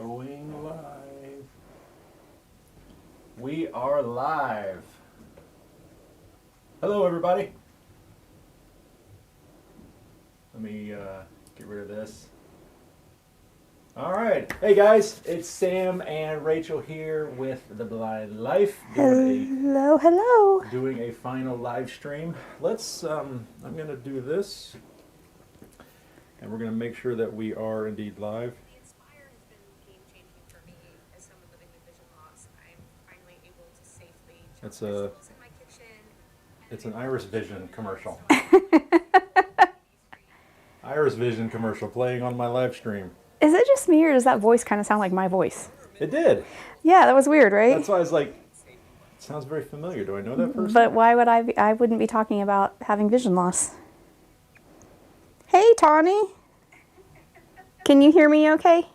Going live. We are live. Hello, everybody. Let me get rid of this. All right. Hey, guys. It's Sam and Rachel here with The Blind Life. Hello. Doing a final live stream. Let's, I'm going to do this. And we're going to make sure that we are indeed live. It's an Iris Vision commercial. Iris Vision commercial playing on my live stream. Is it just me, or does that voice kind of sound like my voice? It did. Yeah, that was weird, right? That's why I was like, it sounds very familiar. Do I know that person? But why would I wouldn't be talking about having vision loss. Hey, Tawny. Can you hear me okay?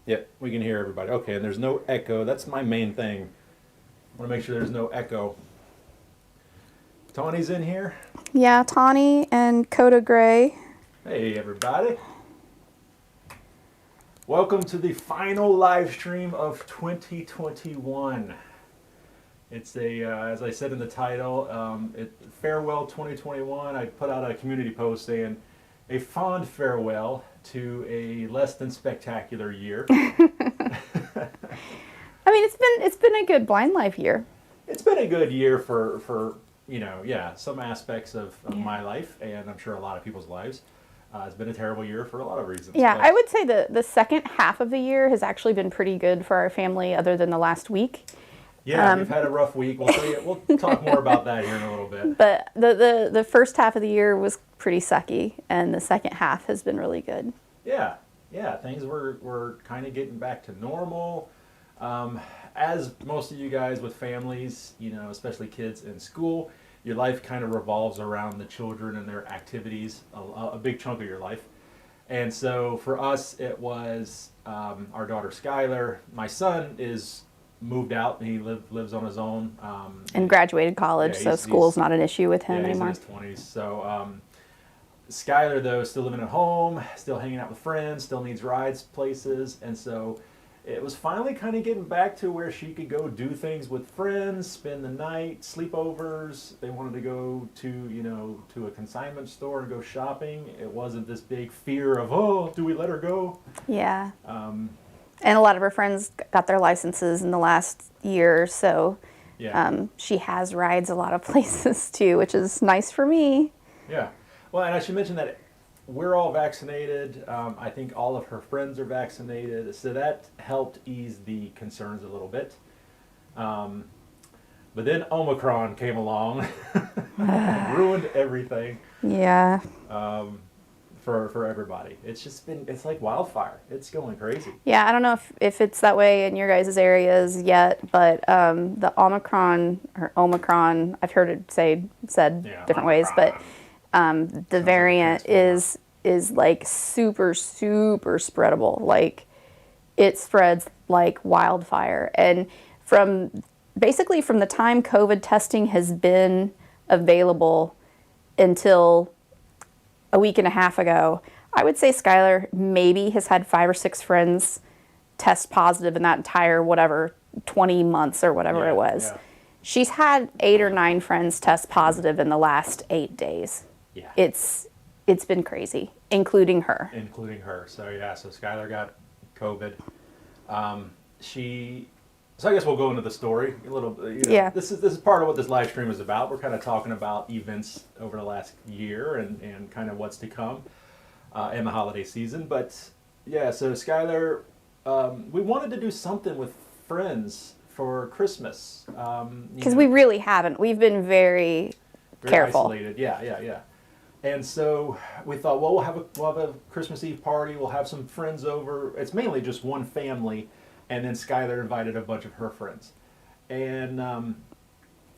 Yep, we can hear everybody. Okay, and there's no echo. That's my main thing. I want to make sure there's no echo. Tawny's in here. Yeah, Tawny and Coda Gray. Hey, everybody. Welcome to the final live stream of 2021. It's as I said in the title, Farewell 2021. I put out a community post saying, a fond farewell to a less than spectacular year. I mean, it's been a good Blind Life year. It's been a good year for some aspects of my life, and I'm sure a lot of people's lives. It's been a terrible year for a lot of reasons. Yeah, I would say the second half of the year has actually been pretty good for our family, other than the last week. Yeah, we've had a rough week. We'll talk more about that here in a little bit. But the first half of the year was pretty sucky, and the second half has been really good. Yeah, things were kind of getting back to normal. As most of you guys with families, especially kids in school, your life kind of revolves around the children and their activities, a big chunk of your life. And so for us, it was our daughter Skylar. My son is moved out, and he lives on his own. And graduated college, so school's not an issue with him anymore. He's in his 20s. So Skylar, though, is still living at home, still hanging out with friends, still needs rides places. And so it was finally kind of getting back to where she could go do things with friends, spend the night, sleepovers. They wanted to go to a consignment store and go shopping. It wasn't this big fear of, oh, do we let her go? Yeah. And a lot of her friends got their licenses in the last year, so she has rides a lot of places too, which is nice for me. Yeah. Well, and I should mention that we're all vaccinated. I think all of her friends are vaccinated, so that helped ease the concerns a little bit. But then Omicron came along and ruined everything. Yeah. For everybody. It's like wildfire. It's going crazy. Yeah, I don't know if it's that way in your guys' areas yet, but the Omicron, I've heard it said different ways, but the variant is like super, super spreadable. Like, it spreads like wildfire. And basically from the time COVID testing has been available until a week and a half ago, I would say Skylar maybe has had 5 or 6 friends test positive in that entire 20 months or whatever it was. Yeah. She's had 8 or 9 friends test positive in the last 8 days. Yeah. It's been crazy, including her. So Skylar got COVID. So I guess we'll go into the story a little. Yeah. This is part of what this live stream is about. We're kind of talking about events over the last year and kind of what's to come in the holiday season. But yeah, so Skylar, we wanted to do something with friends for Christmas. Because we really haven't. We've been very careful. Isolated. Yeah. And so we thought, well, we'll have a Christmas Eve party. We'll have some friends over. It's mainly just one family. And then Skylar invited a bunch of her friends. And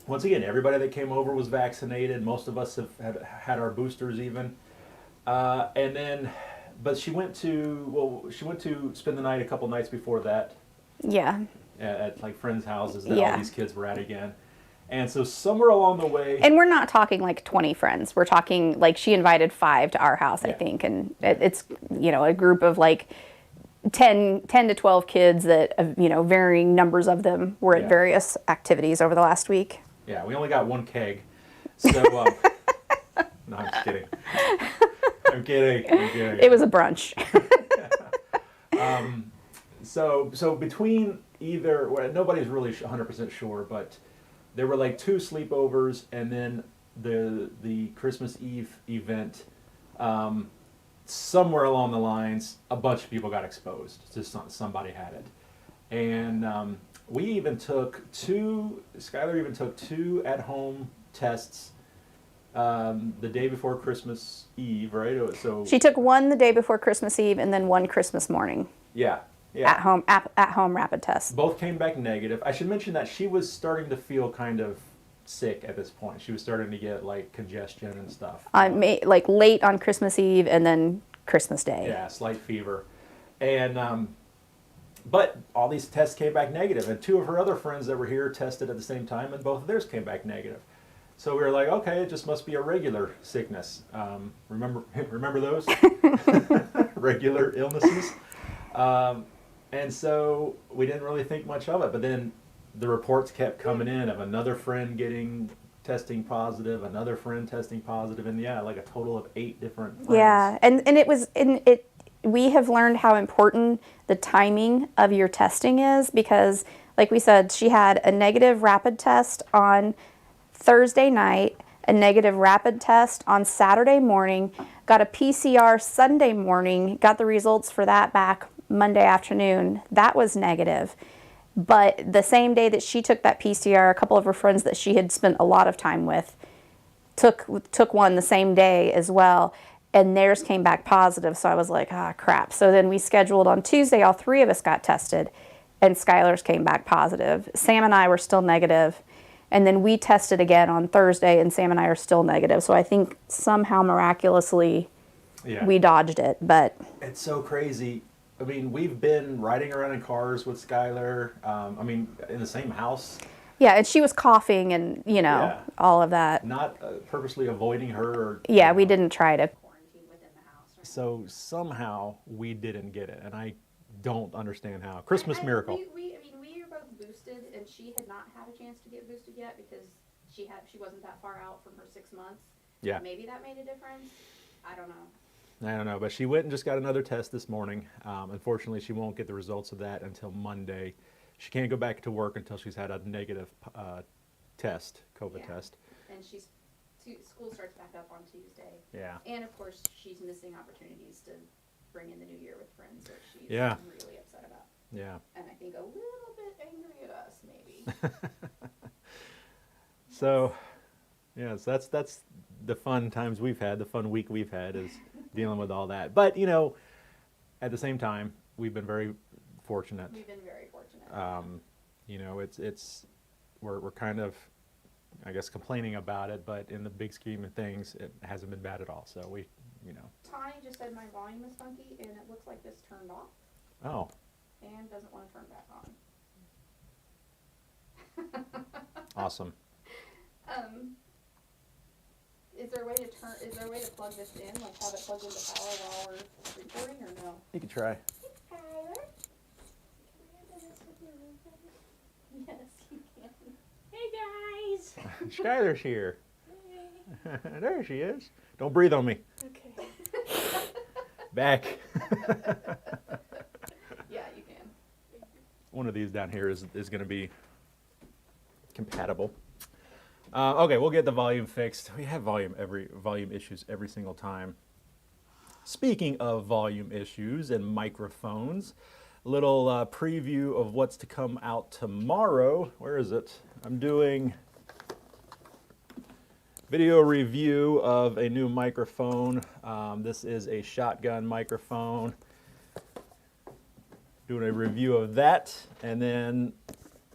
once again, everybody that came over was vaccinated. Most of us have had our boosters even. But she went to spend the night a couple nights before that. Yeah. At like friends' houses that all these kids were at again. And so somewhere along the way... And we're not talking like 20 friends. We're talking like she invited 5 to our house, I think. And it's, you know, a group of like 10 to 12 kids that, you know, varying numbers of them were at various activities over the last week. Yeah, we only got 1 keg. So, no, I'm just kidding. I'm kidding. It was a brunch. So between either, well, nobody's really 100% sure, but there were like 2 sleepovers, and then the Christmas Eve event. Somewhere along the lines, a bunch of people got exposed. Just somebody had it, and we even took 2. Skylar even took 2 at-home tests the day before Christmas Eve, right? So she took 1 the day before Christmas Eve, and then 1 Christmas morning. Yeah. At home rapid tests. Both came back negative. I should mention that she was starting to feel kind of sick at this point. She was starting to get like congestion and stuff. Like late on Christmas Eve and then Christmas Day. Yeah, slight fever. And but all these tests came back negative, and 2 of her other friends that were here tested at the same time, and both of theirs came back negative. So we were like, okay, it just must be a regular sickness. Remember those? Regular illnesses. And so we didn't really think much of it, but then the reports kept coming in of another friend testing positive, another friend testing positive, and like a total of 8 different friends. Yeah, and we have learned how important the timing of your testing is, because like we said, she had a negative rapid test on Thursday night, a negative rapid test on Saturday morning, got a PCR Sunday morning, got the results for that back Monday afternoon. That was negative. But the same day that she took that PCR, a couple of her friends that she had spent a lot of time with took one the same day as well, and theirs came back positive. So I was like, crap. So then we scheduled on Tuesday, all 3 of us got tested, and Skylar's came back positive. Sam and I were still negative. And then we tested again on Thursday, and Sam and I are still negative. So I think somehow miraculously we dodged it. But it's so crazy. I mean, we've been riding around in cars with Skylar, in the same house. Yeah, and she was coughing and, all of that. Not purposely avoiding her. Or, we didn't try to quarantine within the house. So somehow we didn't get it, and I don't understand how. Christmas miracle. We were both boosted, and she had not had a chance to get boosted yet because she wasn't that far out from her 6 months. Yeah. Maybe that made a difference. I don't know. I don't know, but she went and just got another test this morning. Unfortunately, she won't get the results of that until Monday. She can't go back to work until she's had a negative test, COVID test. And school starts back up on Tuesday. Yeah. And of course, she's missing opportunities to bring in the new year with friends that she's really upset about. Yeah. And I think a little bit angry at us, maybe. So, yes, that's the fun times we've had, the fun week we've had is dealing with all that. But, at the same time, we've been very fortunate. We've been very fortunate. We're kind of, I guess, complaining about it, but in the big scheme of things, it hasn't been bad at all. So Tony just said my volume is funky, and it looks like this turned off. Oh. And doesn't want to turn back on. Awesome. Is there a way to plug this in, like have it plugged into power while we're recording, or no? You can try. Tyler? Yes, you can. Hey guys! Skylar's here. There she is. Don't breathe on me. Okay. Back. Yeah, you can. One of these down here is going to be compatible. Okay, we'll get the volume fixed. We have volume issues every single time. Speaking of volume issues and microphones, a little preview of what's to come out tomorrow. Where is it? I'm doing video review of a new microphone. This is a shotgun microphone. Doing a review of that, and then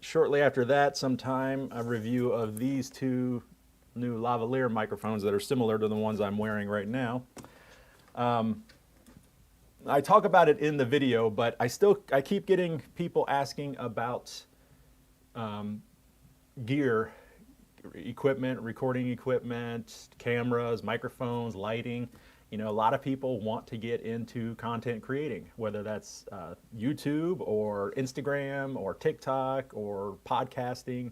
shortly after that, sometime, a review of these 2 new lavalier microphones that are similar to the ones I'm wearing right now. I talk about it in the video, but I keep getting people asking about gear equipment, recording equipment, cameras, microphones, lighting. You know, a lot of people want to get into content creating, whether that's YouTube or Instagram or TikTok or podcasting.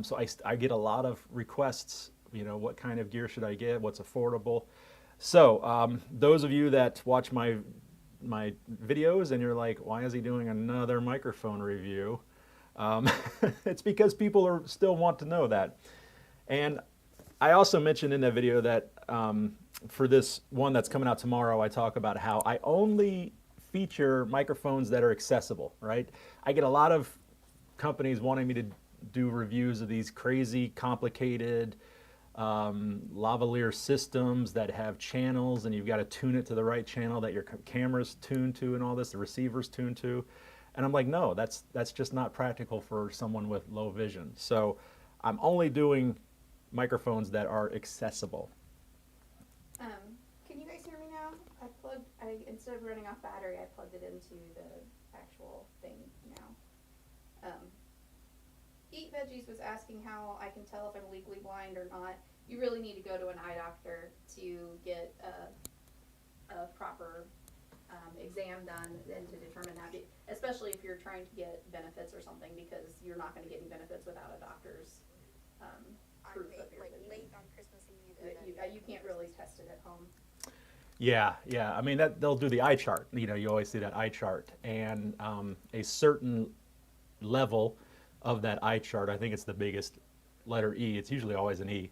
So I get a lot of requests, you know, what kind of gear should I get, what's affordable. So those of you that watch my videos and you're like, why is he doing another microphone review? It's because people still want to know that. And I also mentioned in that video that for this one that's coming out tomorrow, I talk about how I only feature microphones that are accessible, right? I get a lot of companies wanting me to do reviews of these crazy, complicated lavalier systems that have channels, and you've got to tune it to the right channel that your camera's tuned to and all this, the receiver's tuned to. And I'm like, no, that's just not practical for someone with low vision. So I'm only doing microphones that are accessible. Can you guys hear me now? Instead of running off battery, I plugged it into the actual thing now. Eat Veggies was asking how I can tell if I'm legally blind or not. You really need to go to an eye doctor to get a proper exam done and to determine that, especially if you're trying to get benefits or something, because you're not going to get any benefits without a doctor's proof of your vision. Late on Christmas Eve. You can't really test it at home. Yeah. I mean, they'll do the eye chart. You know, you always see that eye chart, and a certain level of that eye chart, I think it's the biggest letter E. It's usually always an E.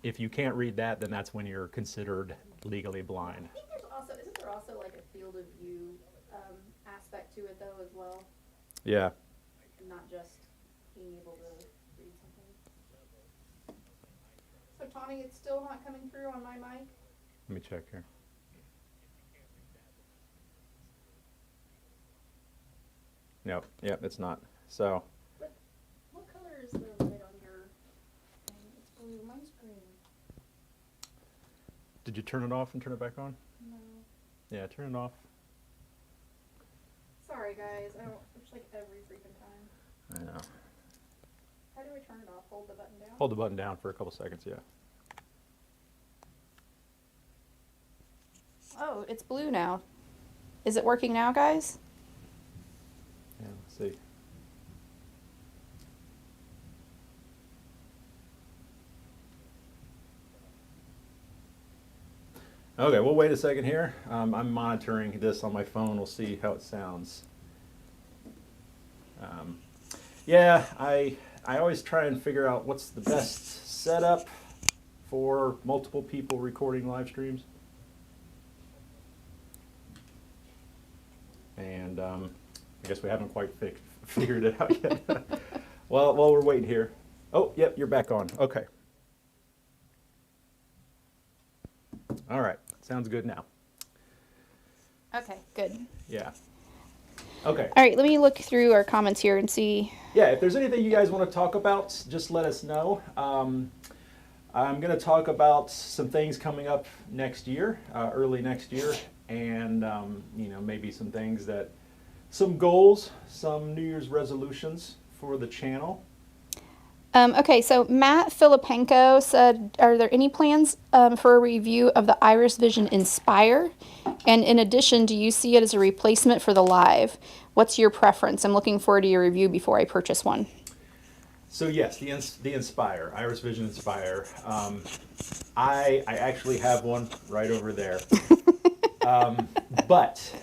If you can't read that, then that's when you're considered legally blind. I think isn't there also like a field of view aspect to it though as well? Yeah. Not just being able to read something. So Tawny, it's still not coming through on my mic? Let me check here. Nope. Yep, it's not. So. But what color is the light on your thing? It's blue. Mine's green. Did you turn it off and turn it back on? No. Yeah, turn it off. Sorry, guys. It's like every freaking time. I know. How do I turn it off? Hold the button down? Hold the button down for a couple seconds, yeah. Oh, it's blue now. Is it working now, guys? Yeah, let's see. Okay, we'll wait a second here. I'm monitoring this on my phone. We'll see how it sounds. Yeah, I always try and figure out what's the best setup for multiple people recording live streams. And I guess we haven't quite figured it out yet. Well, while we're waiting here. Oh, yep, you're back on. Okay. All right, sounds good now. Okay, good. Yeah. Okay. All right, let me look through our comments here and see. Yeah, if there's anything you guys want to talk about, just let us know. I'm going to talk about some things coming up next year, early next year, and you know, maybe some things some goals, some New Year's resolutions for the channel. Okay, so Matt Filipenko said, are there any plans for a review of the Iris Vision Inspire? And in addition, do you see it as a replacement for the Live? What's your preference? I'm looking forward to your review before I purchase one. So yes, the Inspire, Iris Vision Inspire. I actually have one right over there. But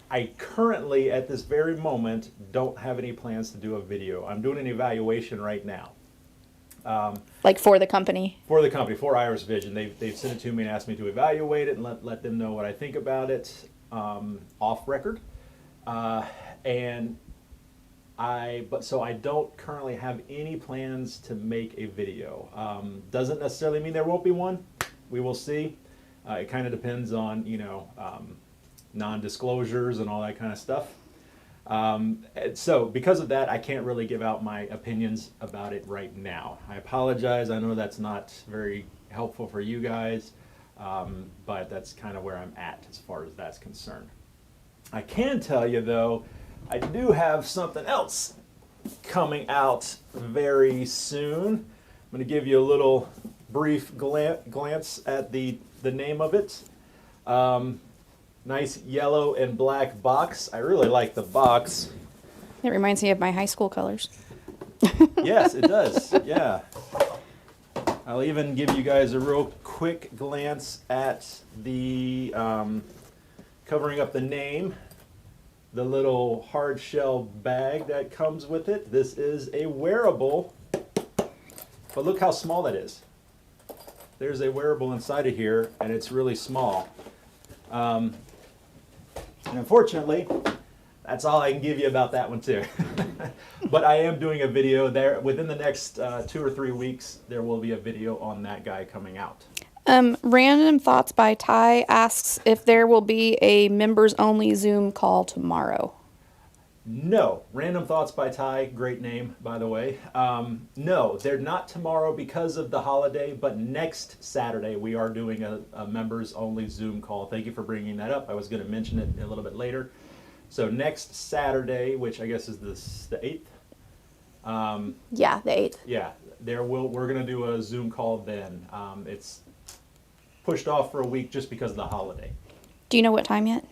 I currently, at this very moment, don't have any plans to do a video. I'm doing an evaluation right now. Like for the company? For the company, for Iris Vision. They've sent it to me and asked me to evaluate it and let them know what I think about it off record. So I don't currently have any plans to make a video. Doesn't necessarily mean there won't be one. We will see. It kind of depends on, you know, non-disclosures and all that kind of stuff. So because of that, I can't really give out my opinions about it right now. I apologize. I know that's not very helpful for you guys, but that's kind of where I'm at as far as that's concerned. I can tell you, though, I do have something else coming out very soon. I'm going to give you a little brief glance at the name of it. Nice yellow and black box. I really like the box. It reminds me of my high school colors. Yes, it does. Yeah. I'll even give you guys a real quick glance at the covering up the name, the little hard shell bag that comes with it. This is a wearable, but look how small that is. There's a wearable inside of here, and it's really small. And unfortunately, that's all I can give you about that one too. But I am doing a video there. Within the next 2 or 3 weeks, there will be a video on that guy coming out. Random Thoughts by Ty asks if there will be a members-only Zoom call tomorrow. No. Random Thoughts by Ty, great name, by the way. No, they're not tomorrow because of the holiday, but next Saturday we are doing a members-only Zoom call. Thank you for bringing that up. I was going to mention it a little bit later. So next Saturday, which I guess is the 8th. Yeah, the 8th. Yeah, we're going to do a Zoom call then. It's pushed off for a week just because of the holiday. Do you know what time yet?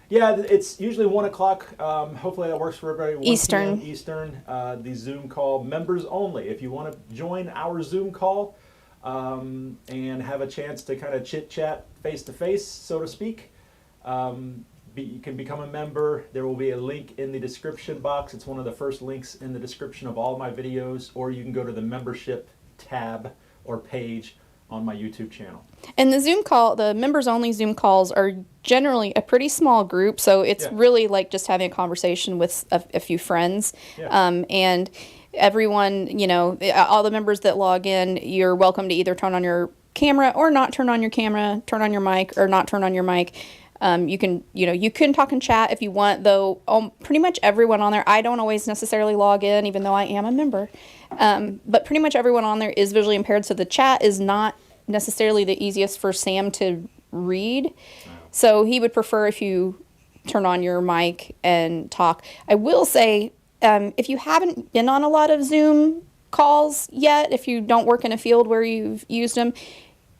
Yeah, it's usually 1 o'clock. Hopefully that works for everybody. 1 Eastern. PM Eastern. The Zoom call, members only. If you want to join our Zoom call and have a chance to kind of chit-chat face-to-face, so to speak, you can become a member. There will be a link in the description box. It's one of the first links in the description of all my videos, or you can go to the membership tab or page on my YouTube channel. And the Zoom call, the members-only Zoom calls are generally a pretty small group, so it's really like just having a conversation with a few friends. Yeah. And everyone, you know, all the members that log in, you're welcome to either turn on your camera or not turn on your camera, turn on your mic or not turn on your mic. You can talk and chat if you want, though pretty much everyone on there, I don't always necessarily log in, even though I am a member. But pretty much everyone on there is visually impaired, so the chat is not necessarily the easiest for Sam to read. So he would prefer if you turn on your mic and talk. I will say, if you haven't been on a lot of Zoom calls yet, if you don't work in a field where you've used them,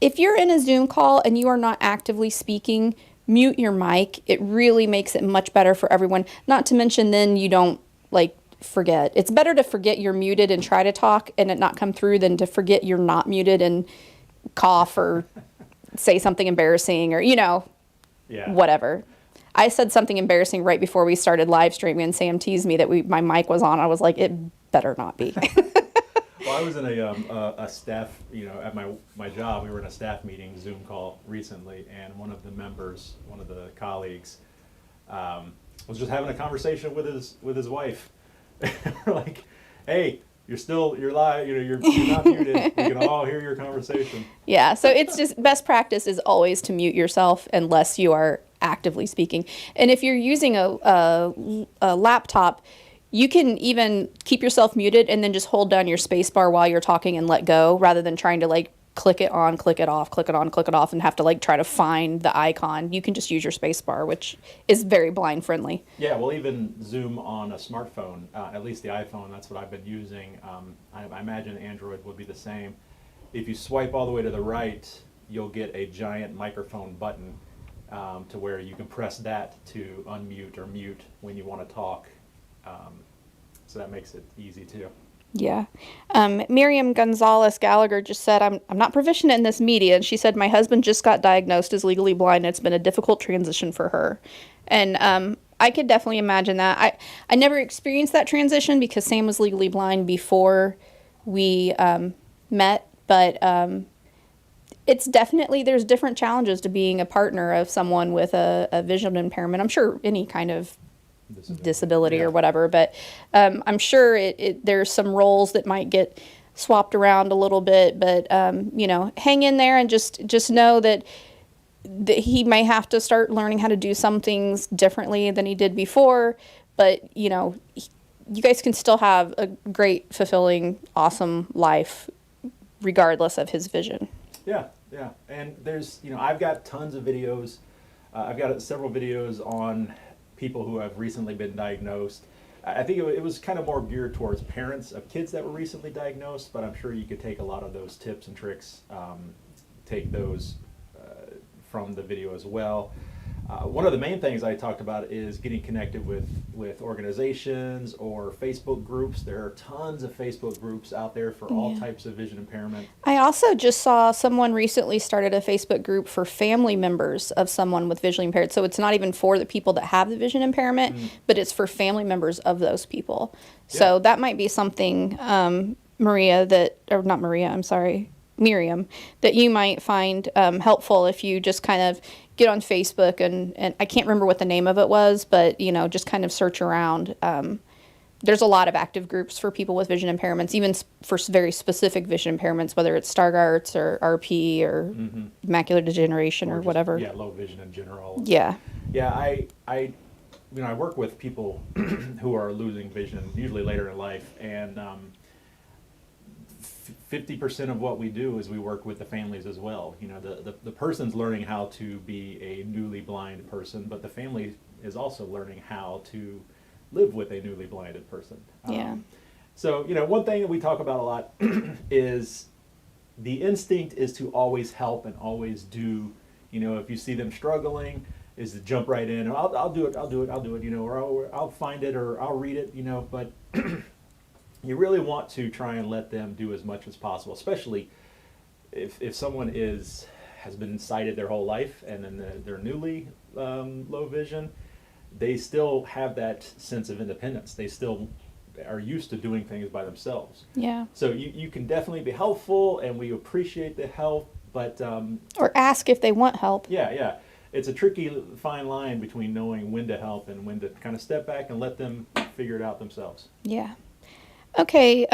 if you're in a Zoom call and you are not actively speaking, mute your mic. It really makes it much better for everyone. Not to mention then you don't forget. It's better to forget you're muted and try to talk and it not come through than to forget you're not muted and cough or say something embarrassing or, whatever. I said something embarrassing right before we started live streaming and Sam teased me that my mic was on. I was like, it better not be. Well, I was in a staff, at my job, we were in a staff meeting, Zoom call recently, and one of the members, one of the colleagues, was just having a conversation with his wife. We're like, hey, you're live, you're not muted. We can all hear your conversation. Yeah, so it's just best practice is always to mute yourself unless you are actively speaking. And if you're using a laptop, you can even keep yourself muted and then just hold down your space bar while you're talking and let go rather than trying to click it on, click it off, click it on, click it off and have to try to find the icon. You can just use your space bar, which is very blind friendly. Yeah, well, even Zoom on a smartphone, at least the iPhone, that's what I've been using. I imagine Android would be the same. If you swipe all the way to the right, you'll get a giant microphone button to where you can press that to unmute or mute when you want to talk. So that makes it easy too. Yeah. Miriam Gonzalez Gallagher just said, I'm not proficient in this media. And she said, my husband just got diagnosed as legally blind. And it's been a difficult transition for her. And I could definitely imagine that. I never experienced that transition because Sam was legally blind before we met. But it's definitely, there's different challenges to being a partner of someone with a vision impairment. I'm sure any kind of disability or whatever, but I'm sure there's some roles that might get swapped around a little bit, but hang in there and just know that he may have to start learning how to do some things differently than he did before, but you guys can still have a great, fulfilling, awesome life regardless of his vision. Yeah, and there's I've got tons of videos. I've got several videos on people who have recently been diagnosed. I think it was kind of more geared towards parents of kids that were recently diagnosed, but I'm sure you could take a lot of those tips and tricks, take those from the video as well. One of the main things I talked about is getting connected with organizations or Facebook groups. There are tons of Facebook groups out there for all types of vision impairment. I also just saw someone recently started a Facebook group for family members of someone with visually impaired. So it's not even for the people that have the vision impairment, but it's for family members of those people. So that might be something, Miriam, that you might find helpful if you just kind of get on Facebook and I can't remember what the name of it was, but, you know, just kind of search around. There's a lot of active groups for people with vision impairments, even for very specific vision impairments, whether it's Stargardt's or RP or macular degeneration or whatever. Yeah, low vision in general. Yeah. Yeah, I work with people who are losing vision, usually later in life, and 50% of what we do is we work with the families as well. You know, the person's learning how to be a newly blind person, but the family is also learning how to live with a newly blinded person. Yeah. So, you know, one thing that we talk about a lot is the instinct is to always help and always do. You know, if you see them struggling, is to jump right in. I'll do it, you know, or I'll find it or I'll read it, you know, but you really want to try and let them do as much as possible, especially if someone has been sighted their whole life and then they're newly low vision. They still have that sense of independence. They still are used to doing things by themselves. Yeah. So you can definitely be helpful, and we appreciate the help, but or ask if they want help. Yeah. It's a tricky fine line between knowing when to help and when to kind of step back and let them figure it out themselves. Yeah. Okay.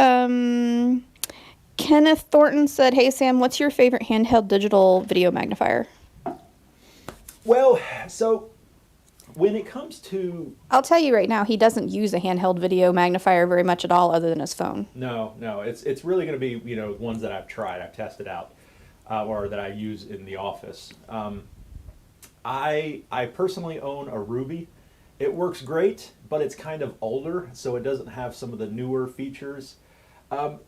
Kenneth Thornton said, "Hey Sam, what's your favorite handheld digital video magnifier?" Well, so when it comes to... I'll tell you right now, he doesn't use a handheld video magnifier very much at all other than his phone. No, it's really going to be, you know, ones that I've tried, I've tested out, or that I use in the office. I personally own a Ruby. It works great, but it's kind of older, so it doesn't have some of the newer features.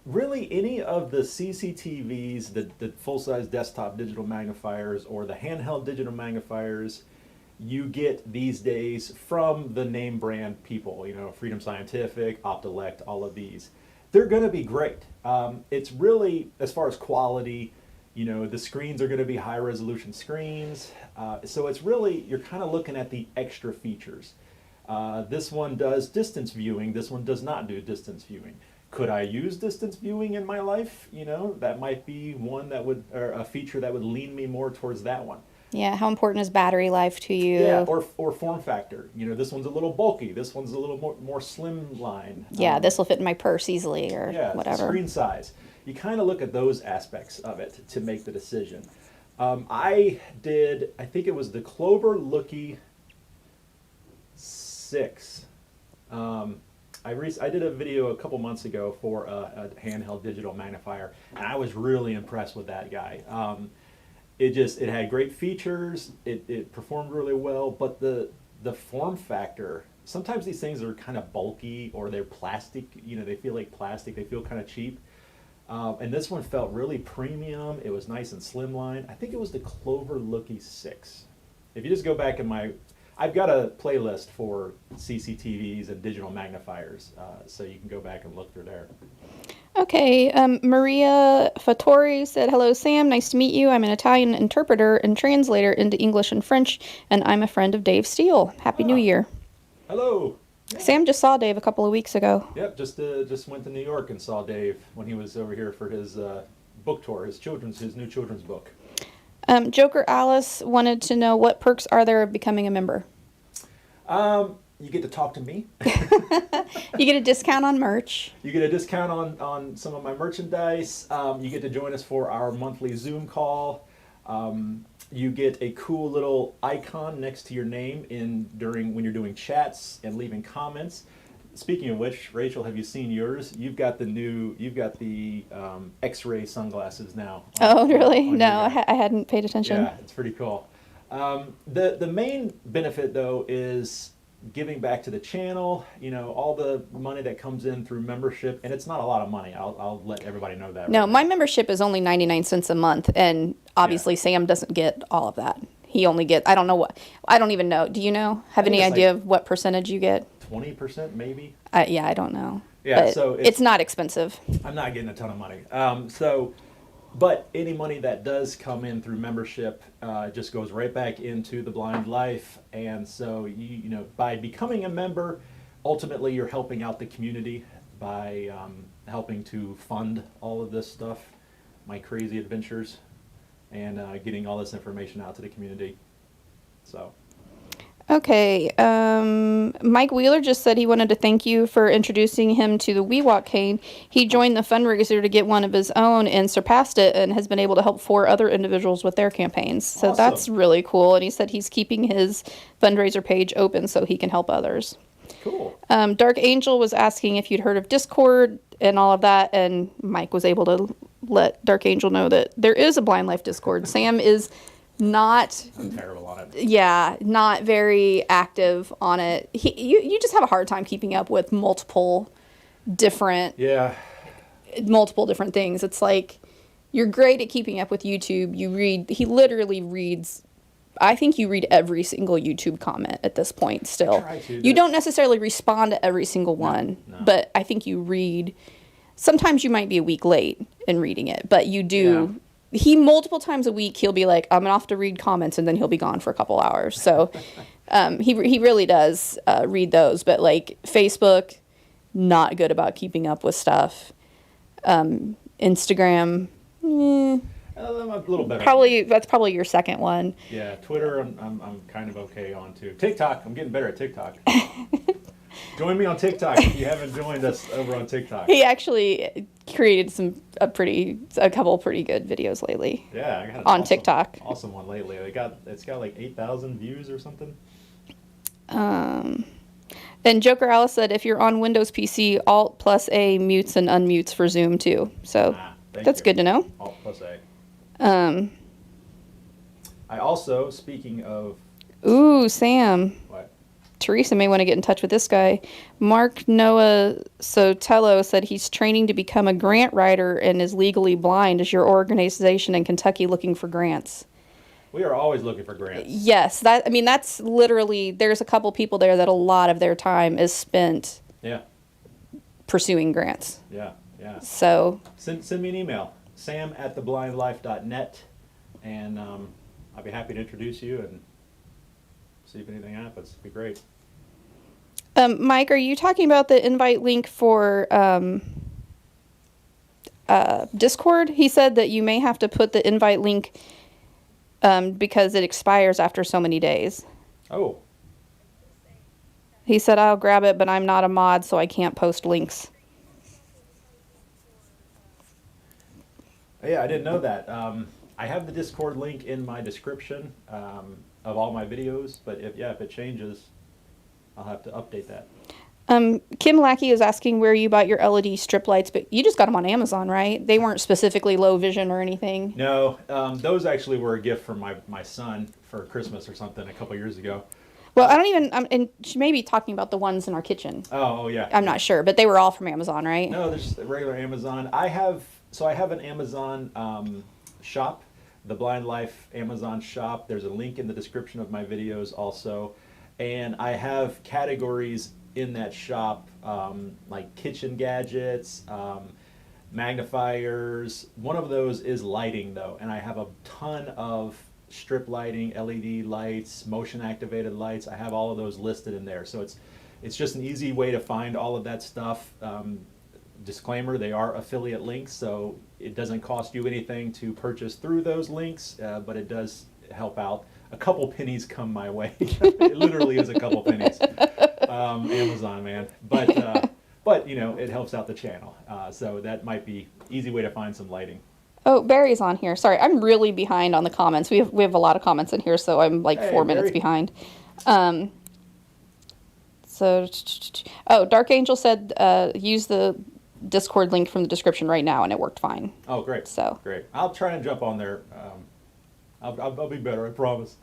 Really, any of the CCTVs, the full-size desktop digital magnifiers, or the handheld digital magnifiers, you get these days from the name brand people, you know, Freedom Scientific, Optilect, all of these. They're going to be great. It's really, as far as quality, you know, the screens are going to be high resolution screens. So it's really, you're kind of looking at the extra features. This one does distance viewing. This one does not do distance viewing. Could I use distance viewing in my life? You know, that might be one that would, or a feature that would lean me more towards that one. Yeah, how important is battery life to you? Yeah, or form factor. You know, this one's a little bulky. This one's a little more slimline. Yeah, this will fit in my purse easily or whatever. Screen size. You kind of look at those aspects of it to make the decision. I think it was the Clover Lookie 6. I did a video a couple months ago for a handheld digital magnifier, and I was really impressed with that guy. It had great features, it performed really well, but the form factor, sometimes these things are kind of bulky or they're plastic, you know, they feel like plastic, they feel kind of cheap. And this one felt really premium, it was nice and slimline. I think it was the Clover Lookie 6. If you just go back in I've got a playlist for CCTVs and digital magnifiers, so you can go back and look through there. Okay, Maria Fattori said, "Hello Sam, nice to meet you. I'm an Italian interpreter and translator into English and French, and I'm a friend of Dave Steele. Happy New Year." Hello. Yeah. Sam just saw Dave a couple of weeks ago. Yep, just went to New York and saw Dave when he was over here for his book tour, his new children's book. Joker Alice wanted to know, what perks are there of becoming a member? You get to talk to me. You get a discount on merch. You get a discount on some of my merchandise. You get to join us for our monthly Zoom call. You get a cool little icon next to your name when you're doing chats and leaving comments. Speaking of which, Rachel, have you seen yours? You've got the X-ray sunglasses now. Oh, really? No, I hadn't paid attention. Yeah, it's pretty cool. The main benefit, though, is giving back to the channel, all the money that comes in through membership, and it's not a lot of money. I'll let everybody know that. No, right my now. membership is only 99 cents a month, and obviously Sam doesn't get all of that. He only gets, I don't even know. Do you know? Have any idea of what percentage you get? 20% maybe? Yeah, I don't know. Yeah, but so it's not expensive. I'm not getting a ton of money. But any money that does come in through membership just goes right back into the Blind Life. And so, by becoming a member, ultimately you're helping out the community by helping to fund all of this stuff, my crazy adventures, and getting all this information out to the community. So. Okay, Mike Wheeler just said he wanted to thank you for introducing him to the WeWalk cane. He joined the fundraiser to get one of his own and surpassed it and has been able to help 4 other individuals with their campaigns. So awesome. That's really cool. And he said he's keeping his fundraiser page open so he can help others. Cool. Dark Angel was asking if you'd heard of Discord and all of that, and Mike was able to let Dark Angel know that there is a Blind Life Discord. Sam is not... I'm terrible on it. Yeah, not very active on it. You just have a hard time keeping up with multiple different things. It's like you're great at keeping up with YouTube. He literally reads, I think you read every single YouTube comment at this point still. I try to. You don't necessarily respond to every single one, but I think you read. Sometimes you might be a week late in reading it, but you do. Yeah. He multiple times a week he'll be like, I'm off to read comments, and then he'll be gone for a couple hours. So he really does read those. But like Facebook, not good about keeping up with stuff. Instagram, I'm a little better. That's probably your second one. Yeah, Twitter I'm kind of okay on too. TikTok, I'm getting better at TikTok. Join me on TikTok if you haven't joined us over on TikTok. He actually created a couple pretty good videos lately. Yeah, I got on TikTok. Awesome one lately. It's got like 8,000 views or something. And Joker Alice said if you're on Windows PC, Alt plus A mutes and unmutes for Zoom too. So that's good to know. Alt plus A. I also, speaking of... Ooh, Sam. What? Teresa may want to get in touch with this guy. Mark Noah Sotelo said he's training to become a grant writer and is legally blind. Is your organization in Kentucky looking for grants? We are always looking for grants. Yes, that's literally, there's a couple people there that a lot of their time is spent pursuing grants. Yeah. So send me an email, sam@theblindlife.net, and I'll be happy to introduce you and see if anything happens. It'd be great. Mike, are you talking about the invite link for Discord? He said that you may have to put the invite link because it expires after so many days. Oh. He said, I'll grab it, but I'm not a mod, so I can't post links. Yeah, I didn't know that. I have the Discord link in my description of all my videos, but if it changes, I'll have to update that. Kim Lackey is asking where you bought your LED strip lights, but you just got them on Amazon, right? They weren't specifically low vision or anything. No, those actually were a gift from my son for Christmas or something a couple years ago. Well, I don't even, and she may be talking about the ones in our kitchen. Oh yeah. I'm not sure, but they were all from Amazon, right? No, they're just regular Amazon. I have an Amazon shop, the Blind Life Amazon shop. There's a link in the description of my videos also. And I have categories in that shop, like kitchen gadgets, magnifiers. One of those is lighting though, and I have a ton of strip lighting, LED lights, motion activated lights. I have all of those listed in there. So it's just an easy way to find all of that stuff. Disclaimer, they are affiliate links, so it doesn't cost you anything to purchase through those links, but it does help out. A couple pennies come my way. It literally is a couple pennies. Amazon, man. But it helps out the channel. So that might be easy way to find some lighting. Oh, Barry's on here. Sorry, I'm really behind on the comments. We have a lot of comments in here, so I'm like 4 minutes behind. Dark Angel said use the Discord link from the description right now, and it worked fine. Oh, great. So great. I'll try and jump on there. I'll be better, I promise.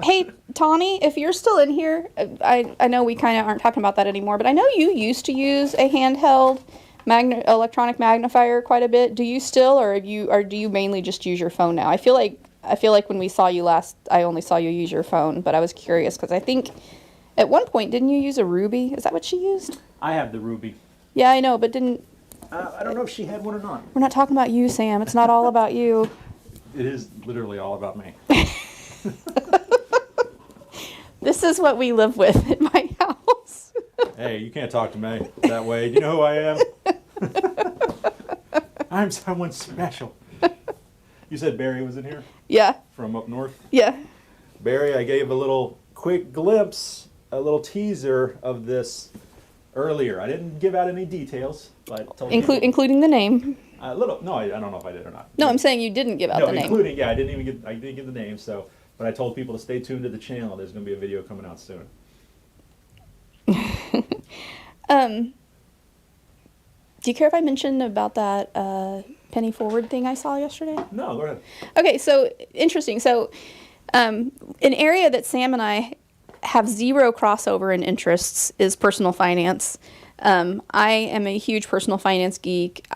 Hey, Tawny, if you're still in here, I know we kind of aren't talking about that anymore, but I know you used to use a handheld electronic magnifier quite a bit. Do you still, or do you mainly just use your phone now? I feel like when we saw you last, I only saw you use your phone, but I was curious because I think at one point, didn't you use a Ruby? Is that what she used? I have the Ruby. Yeah, I know, but didn't... I don't know if she had one or not. We're not talking about you, Sam. It's not all about you. It is literally all about me. This is what we live with at my house. Hey, you can't talk to me that way. You know who I am? I'm someone special. You said Barry was in here? Yeah. From up north? Yeah. Barry, I gave a little quick glimpse, a little teaser of this earlier. I didn't give out any details, but told including the name. I don't know if I did or not. No, I'm saying you didn't give out the name. Including, yeah, I didn't give the name, so, but I told people to stay tuned to the channel. There's going to be a video coming out soon. Do you care if I mention about that penny forward thing I saw yesterday? No, go ahead. Okay, so interesting. So an area that Sam and I have zero crossover in interests is personal finance. I am a huge personal finance geek.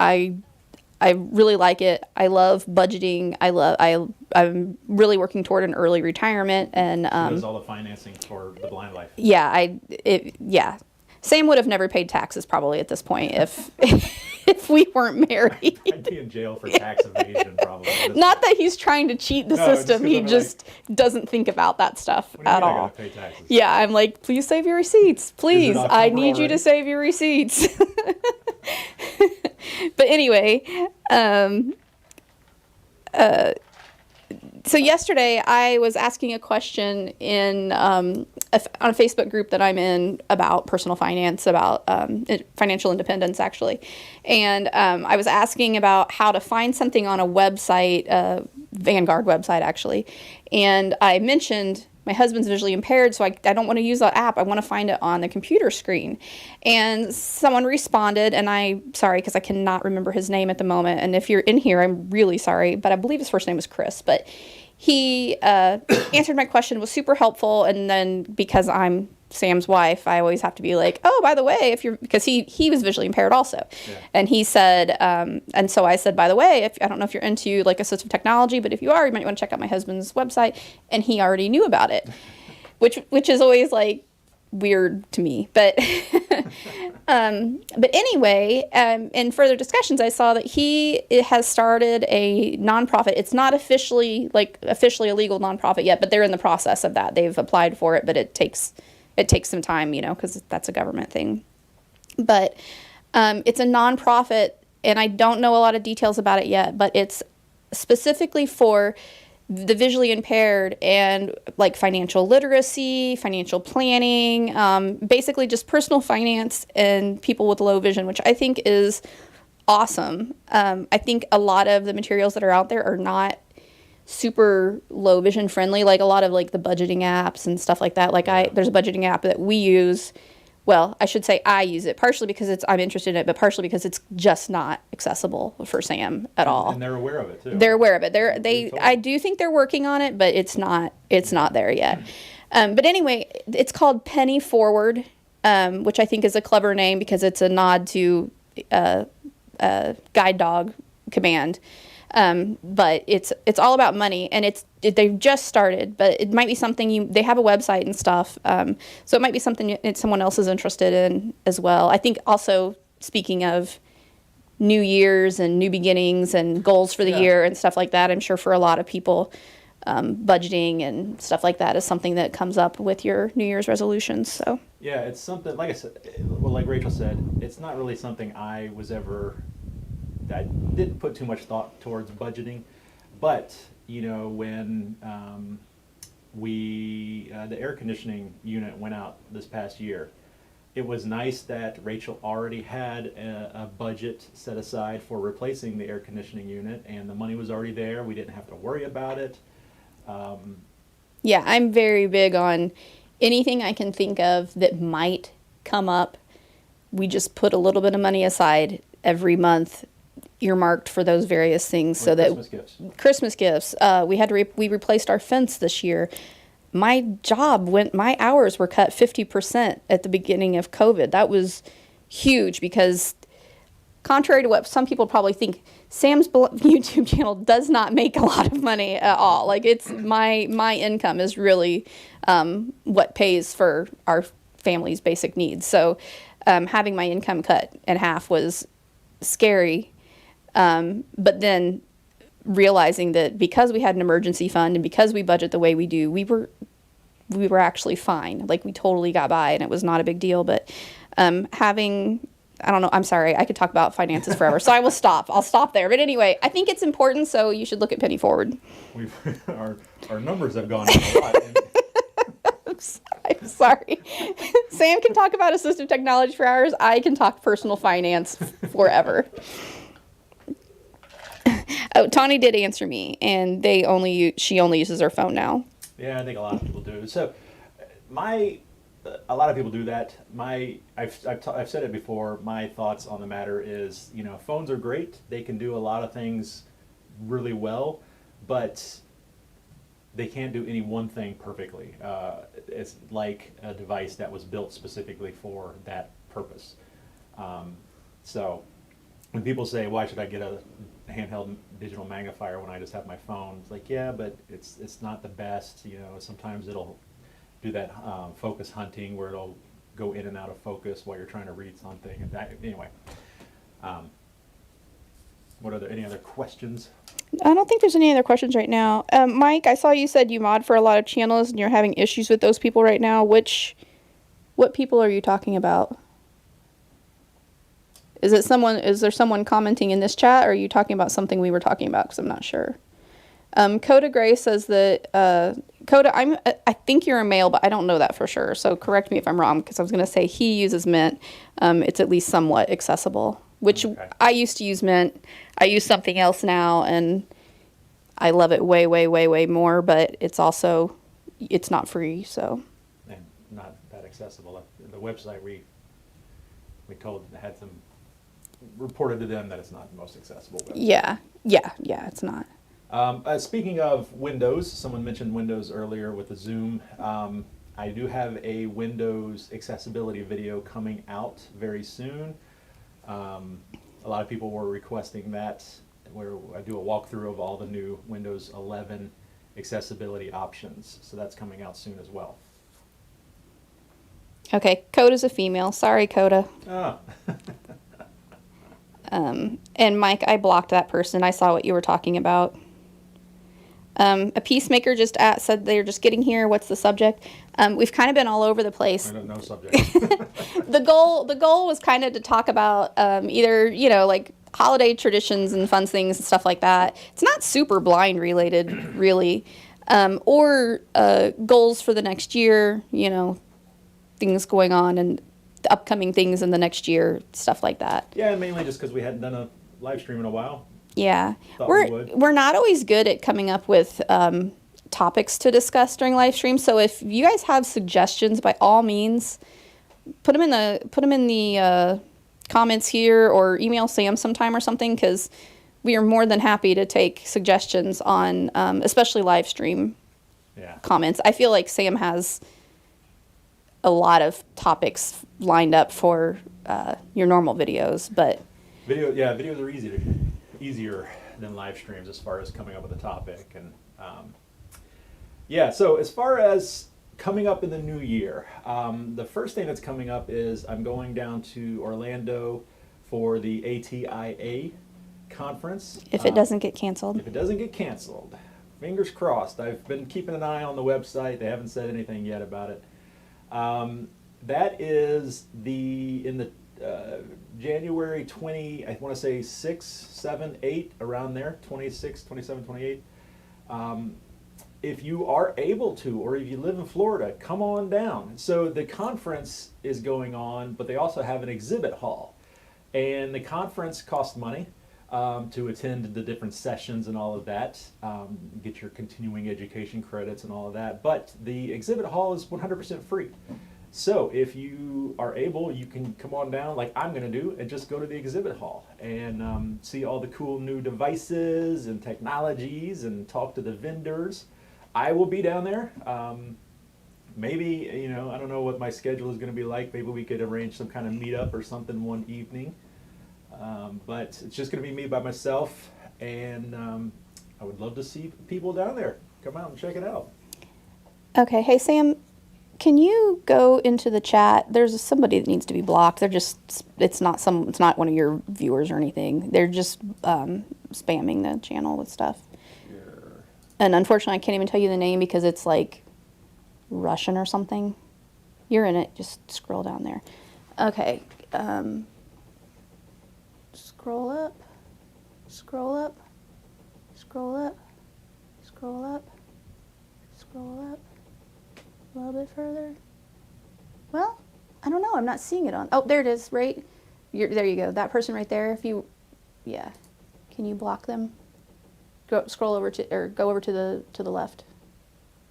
I really like it. I love budgeting. I'm really working toward an early retirement, and she does all the financing for the blind life. Yeah. Sam would have never paid taxes probably at this point if we weren't married. I'd be in jail for tax evasion probably. Not that he's trying to cheat the system. He just doesn't think about that stuff at all. I gotta pay taxes? Yeah, I'm like, please save your receipts. Please, I need you to save your receipts. But anyway, so yesterday I was asking a question in on a Facebook group that I'm in about personal finance, about financial independence actually, and I was asking about how to find something on a website, Vanguard website actually, and I mentioned my husband's visually impaired, so I don't want to use that app. I want to find it on the computer screen. And someone responded, and I'm sorry because I cannot remember his name at the moment. And if you're in here, I'm really sorry, but I believe his first name was Chris. But he answered my question, was super helpful. And then because I'm Sam's wife, I always have to be like, oh, by the way, because he was visually impaired also. Yeah. And he said, and so I said, by the way, I don't know if you're into like assistive technology, but if you are, you might want to check out my husband's website. And he already knew about it, which is always like weird to me. But but anyway, in further discussions, I saw that he has started a nonprofit. It's not officially a legal nonprofit yet, but they're in the process of that. They've applied for it, but it takes some time, because that's a government thing. But it's a nonprofit, and I don't know a lot of details about it yet, but it's specifically for the visually impaired and like financial literacy, financial planning, basically just personal finance and people with low vision, which I think is awesome. I think a lot of the materials that are out there are not super low vision friendly, like a lot of like the budgeting apps and stuff like that. There's a budgeting app that we use. Well, I should say I use it partially because I'm interested in it, but partially because it's just not accessible for Sam at all. And they're aware of it too. They're aware of it. I do think they're working on it, but it's not there yet. But anyway, it's called Penny Forward, which I think is a clever name because it's a nod to guide dog command. But it's all about money, and they've just started, but it might be something they have a website and stuff. So it might be something someone else is interested in as well. I think also, speaking of New Year's and new beginnings and goals for the year and stuff like that, I'm sure for a lot of people, budgeting and stuff like that is something that comes up with your New Year's resolutions. So yeah, it's something, like I said, well, like Rachel said, it's not really something I didn't put too much thought towards budgeting, but when the air conditioning unit went out this past year, it was nice that Rachel already had a budget set aside for replacing the air conditioning unit, and the money was already there. We didn't have to worry about it. Yeah, I'm very big on anything I can think of that might come up. We just put a little bit of money aside every month earmarked for those various things. So that Christmas gifts. We replaced our fence this year. My hours were cut 50% at the beginning of COVID. That was huge because, contrary to what some people probably think, Sam's YouTube channel does not make a lot of money at all. Like, it's my income is really what pays for our family's basic needs. So having my income cut in half was scary. But then realizing that because we had an emergency fund and because we budget the way we do, we were actually fine. Like, we totally got by and it was not a big deal. But I don't know, I'm sorry, I could talk about finances forever, so I'll stop there. But anyway, I think it's important, so you should look at Penny Forward. Our numbers have gone up a lot. I'm sorry. Sam can talk about assistive technology for hours. I can talk personal finance forever. Oh, Tawny did answer me, and she only uses her phone now. Yeah, I think a lot of people do. So, a lot of people do that. I've said it before. My thoughts on the matter is, phones are great. They can do a lot of things really well, but they can't do any one thing perfectly. It's like a device that was built specifically for that purpose. So when people say, "Why should I get a handheld digital magnifier when I just have my phone?" It's like, yeah, but it's not the best. Sometimes it'll do that focus hunting where it'll go in and out of focus while you're trying to read something. And anyway, any other questions? I don't think there's any other questions right now. Mike, I saw you said you mod for a lot of channels and you're having issues with those people right now. What people are you talking about? Is there someone commenting in this chat, or are you talking about something we were talking about? Because I'm not sure. Coda Gray says that, Coda, I think you're a male, but I don't know that for sure. So correct me if I'm wrong, because I was going to say he uses Mint. It's at least somewhat accessible, which okay. I used to use Mint. I use something else now, and I love it way, way, way, way more, but it's not free, so. And not that accessible. The website we had some reported to them that it's not the most accessible website. Yeah, it's not. Speaking of Windows, someone mentioned Windows earlier with the Zoom. I do have a Windows accessibility video coming out very soon. A lot of people were requesting that, where I do a walkthrough of all the new Windows 11 accessibility options. So that's coming out soon as well. Okay, Coda's a female. Sorry, Coda. Oh. And Mike, I blocked that person. I saw what you were talking about. A Peacemaker just said they're just getting here. What's the subject? We've kind of been all over the place. I don't know subject. The goal was kind of to talk about either, like holiday traditions and fun things and stuff like that. It's not super blind related, really. Or goals for the next year, things going on and the upcoming things in the next year, stuff like that. Yeah, mainly just because we hadn't done a live stream in a while. Yeah, we're not always good at coming up with topics to discuss during live streams. So if you guys have suggestions, by all means, put them in the comments here, or email Sam sometime or something, because we are more than happy to take suggestions on, especially live stream comments. I feel like Sam has a lot of topics lined up for your normal videos, but videos are easier than live streams as far as coming up with a topic. And so as far as coming up in the new year, the first thing that's coming up is I'm going down to Orlando for the ATIA conference. If it doesn't get canceled. If it doesn't get canceled. Fingers crossed. I've been keeping an eye on the website. They haven't said anything yet about it. That is in the January 20, I want to say 6, 7, 8, around there, 26, 27, 28. If you are able to, or if you live in Florida, come on down. So the conference is going on, but they also have an exhibit hall. And the conference costs money to attend the different sessions and all of that, get your continuing education credits and all of that. But the exhibit hall is 100% free. So if you are able, you can come on down like I'm going to do and just go to the exhibit hall and see all the cool new devices and technologies and talk to the vendors. I will be down there. Maybe, you know, I don't know what my schedule is going to be like. Maybe we could arrange some kind of meetup or something one evening. But it's just going to be me by myself, and I would love to see people down there. Come out and check it out. Okay. Hey, Sam, can you go into the chat? There's somebody that needs to be blocked. They're just, it's not one of your viewers or anything. They're just spamming the channel with stuff. Sure. And unfortunately, I can't even tell you the name because it's like Russian or something. You're in it. Just scroll down there. Okay. Scroll up. Scroll up. Scroll up. Scroll up. Scroll up. A little bit further. Well, I don't know. I'm not seeing it on. Oh, there it is. Right. There you go. That person right there. If you, yeah. Can you block them? Scroll over to, or go over to the left.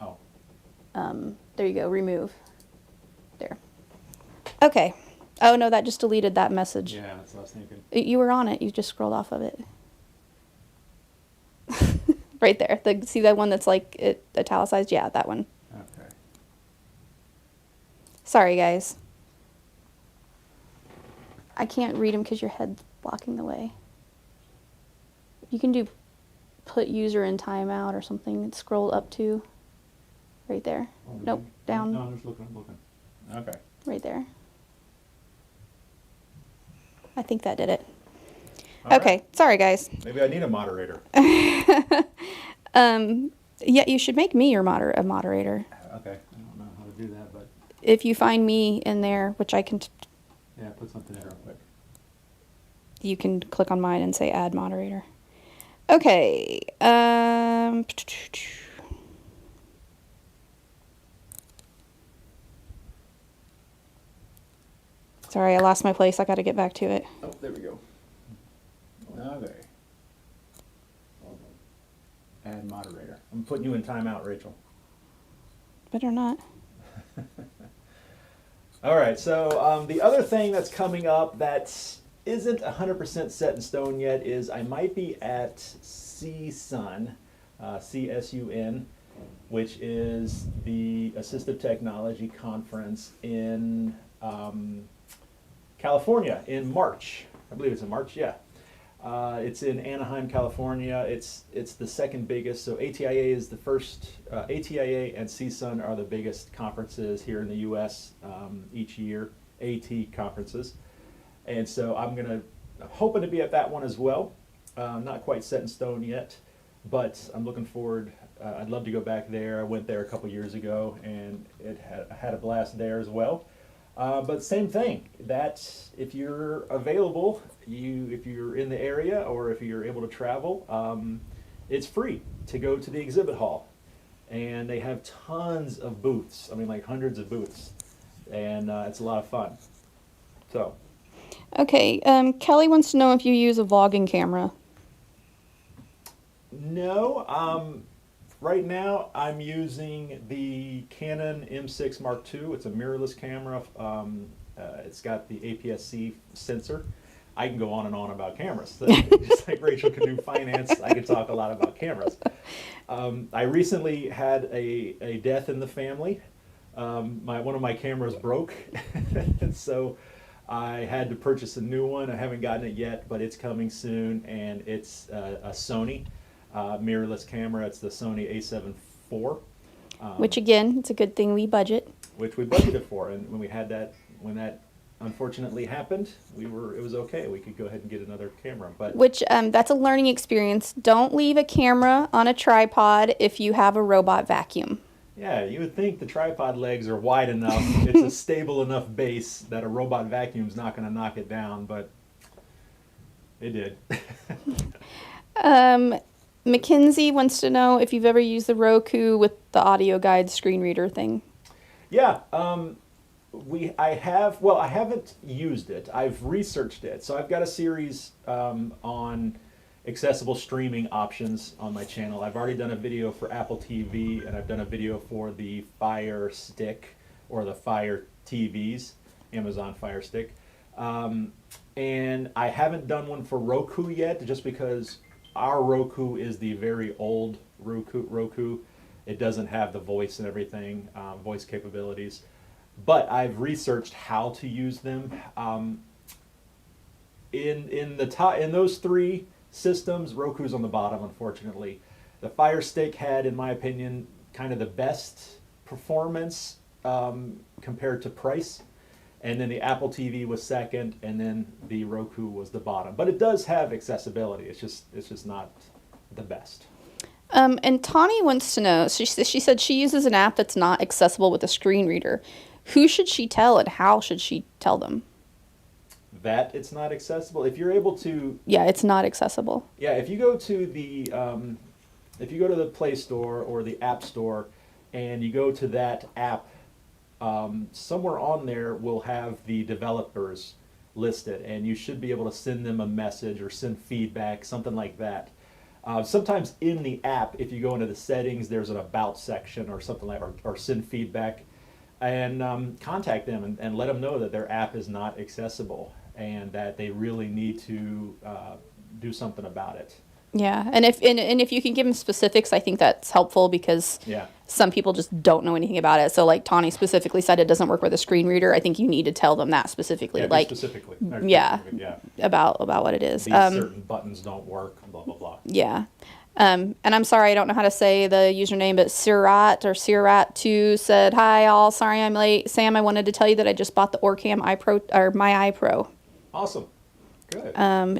Oh. There you go. Remove. There. Okay. Oh no, that just deleted that message. Yeah, that's what I was thinking. You were on it. You just scrolled off of it. Right there. See that one that's like it italicized? Yeah, that one. Okay. Sorry, guys. I can't read them because your head's blocking the way. You can do put user in timeout or something and scroll up to right there. Oh, nope, down. No, I'm just looking. Okay. Right there. I think that did it. All okay, right. Sorry, guys. Maybe I need a moderator. Yeah, you should make me your moderator. Okay, I don't know how to do that, but if you find me in there, which I can... yeah, put something in real quick. You can click on mine and say add moderator. Okay. Sorry, I lost my place. I got to get back to it. Oh, there we go. Okay. Add moderator. I'm putting you in timeout, Rachel. Better not. All right, so the other thing that's coming up that isn't 100% set in stone yet is I might be at CSUN, CSUN, which is the Assistive Technology Conference in California in March. I believe it's in March, yeah. It's in Anaheim, California. It's the second biggest. So ATIA is the first. ATIA and CSUN are the biggest conferences here in the U.S. Each year, AT conferences. And so I'm hoping to be at that one as well. Not quite set in stone yet, but I'm looking forward. I'd love to go back there. I went there a couple years ago, and I had a blast there as well. But same thing, that if you're available, if you're in the area or if you're able to travel, it's free to go to the exhibit hall. And they have tons of booths, I mean like hundreds of booths, and it's a lot of fun. So. Okay, Kelly wants to know if you use a vlogging camera. No, right now I'm using the Canon M6 Mark II. It's a mirrorless camera. It's got the APS-C sensor. I can go on and on about cameras. So just like Rachel can do finance, I can talk a lot about cameras. I recently had a death in the family. One of my cameras broke, and so I had to purchase a new one. I haven't gotten it yet, but it's coming soon, and it's a Sony mirrorless camera. It's the Sony A7 IV. Which again, it's a good thing we budget. Which we budgeted for, and when that unfortunately happened, it was okay. We could go ahead and get another camera. But which that's a learning experience. Don't leave a camera on a tripod if you have a robot vacuum. Yeah, you would think the tripod legs are wide enough. It's a stable enough base that a robot vacuum's not going to knock it down, but it did. Mackenzie wants to know if you've ever used the Roku with the audio guide screen reader thing. Yeah, I have. Well, I haven't used it. I've researched it. So I've got a series on accessible streaming options on my channel. I've already done a video for Apple TV, and I've done a video for the Fire Stick, or the Fire TVs, Amazon Fire Stick. And I haven't done one for Roku yet, just because our Roku is the very old Roku. It doesn't have the voice and everything, voice capabilities. But I've researched how to use them. In those three systems, Roku's on the bottom, unfortunately. The Fire Stick had, in my opinion, kind of the best performance compared to price. And then the Apple TV was second, and then the Roku was the bottom. But it does have accessibility. It's just not the best. And Tawny wants to know, she said she uses an app that's not accessible with a screen reader. Who should she tell, and how should she tell them? That it's not accessible. If you're able to... Yeah, it's not accessible. Yeah, if you go to the Play Store or the App Store, and you go to that app, somewhere on there will have the developers listed, and you should be able to send them a message or send feedback, something like that. Sometimes in the app, if you go into the settings, there's an about section or something like, or send feedback, and contact them and let them know that their app is not accessible and that they really need to do something about it. Yeah, and if you can give them specifics, I think that's helpful, because some people just don't know anything about it. So like Tawny specifically said it doesn't work with a screen reader. I think you need to tell them that specifically. Yeah, like specifically. About what it is. These certain buttons don't work, blah, blah, blah. Yeah. And I'm sorry, I don't know how to say the username, but Sirat2 said, "Hi all, sorry I'm late. Sam, I wanted to tell you that I just bought the Orcam my iPro." Awesome. Good.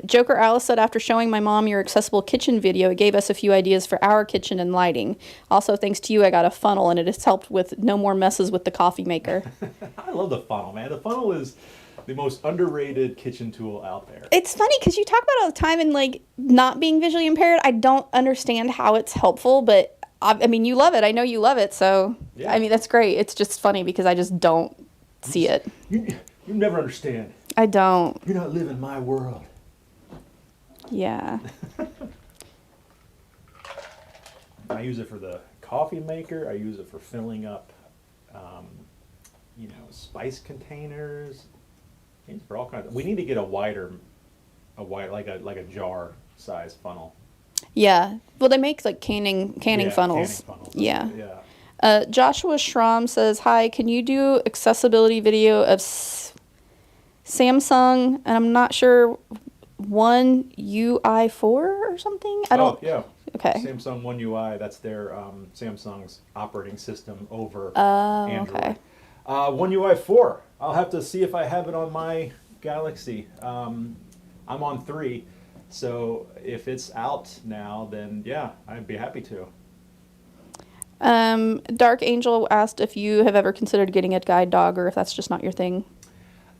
Joker Alice said, "After showing my mom your accessible kitchen video, it gave us a few ideas for our kitchen and lighting. Also, thanks to you, I got a funnel, and it has helped with no more messes with the coffee maker." I love the funnel, man. The funnel is the most underrated kitchen tool out there. It's funny because you talk about it all the time, and like not being visually impaired, I don't understand how it's helpful, but I mean, you love it. I know you love it, so yeah. I mean, that's great. It's just funny because I just don't see it. You never understand. I don't. You're not living my world. Yeah. I use it for the coffee maker. I use it for filling up, spice containers. For all kinds. We need to get a wider, like a jar size funnel. Yeah. Well, they make like canning funnels. Canning funnels. Yeah. Yeah. Joshua Schramm says, "Hi, can you do accessibility video of Samsung, and I'm not sure, One UI4 or something?" I don't. Oh, yeah. Okay. Samsung One UI, that's their Samsung's operating system over Android. Okay. One UI4, I'll have to see if I have it on my Galaxy. I'm on 3, so if it's out now, then yeah, I'd be happy to. Dark Angel asked if you have ever considered getting a guide dog, or if that's just not your thing.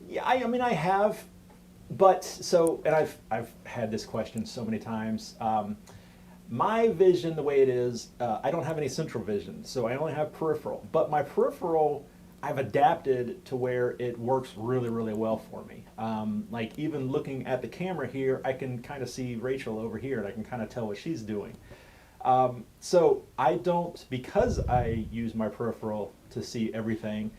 Yeah, I mean, I have, but and I've had this question so many times. My vision, the way it is, I don't have any central vision, so I only have peripheral. But my peripheral, I've adapted to where it works really, really well for me. Like even looking at the camera here, I can kind of see Rachel over here, and I can kind of tell what she's doing. So I don't, because I use my peripheral to see everything,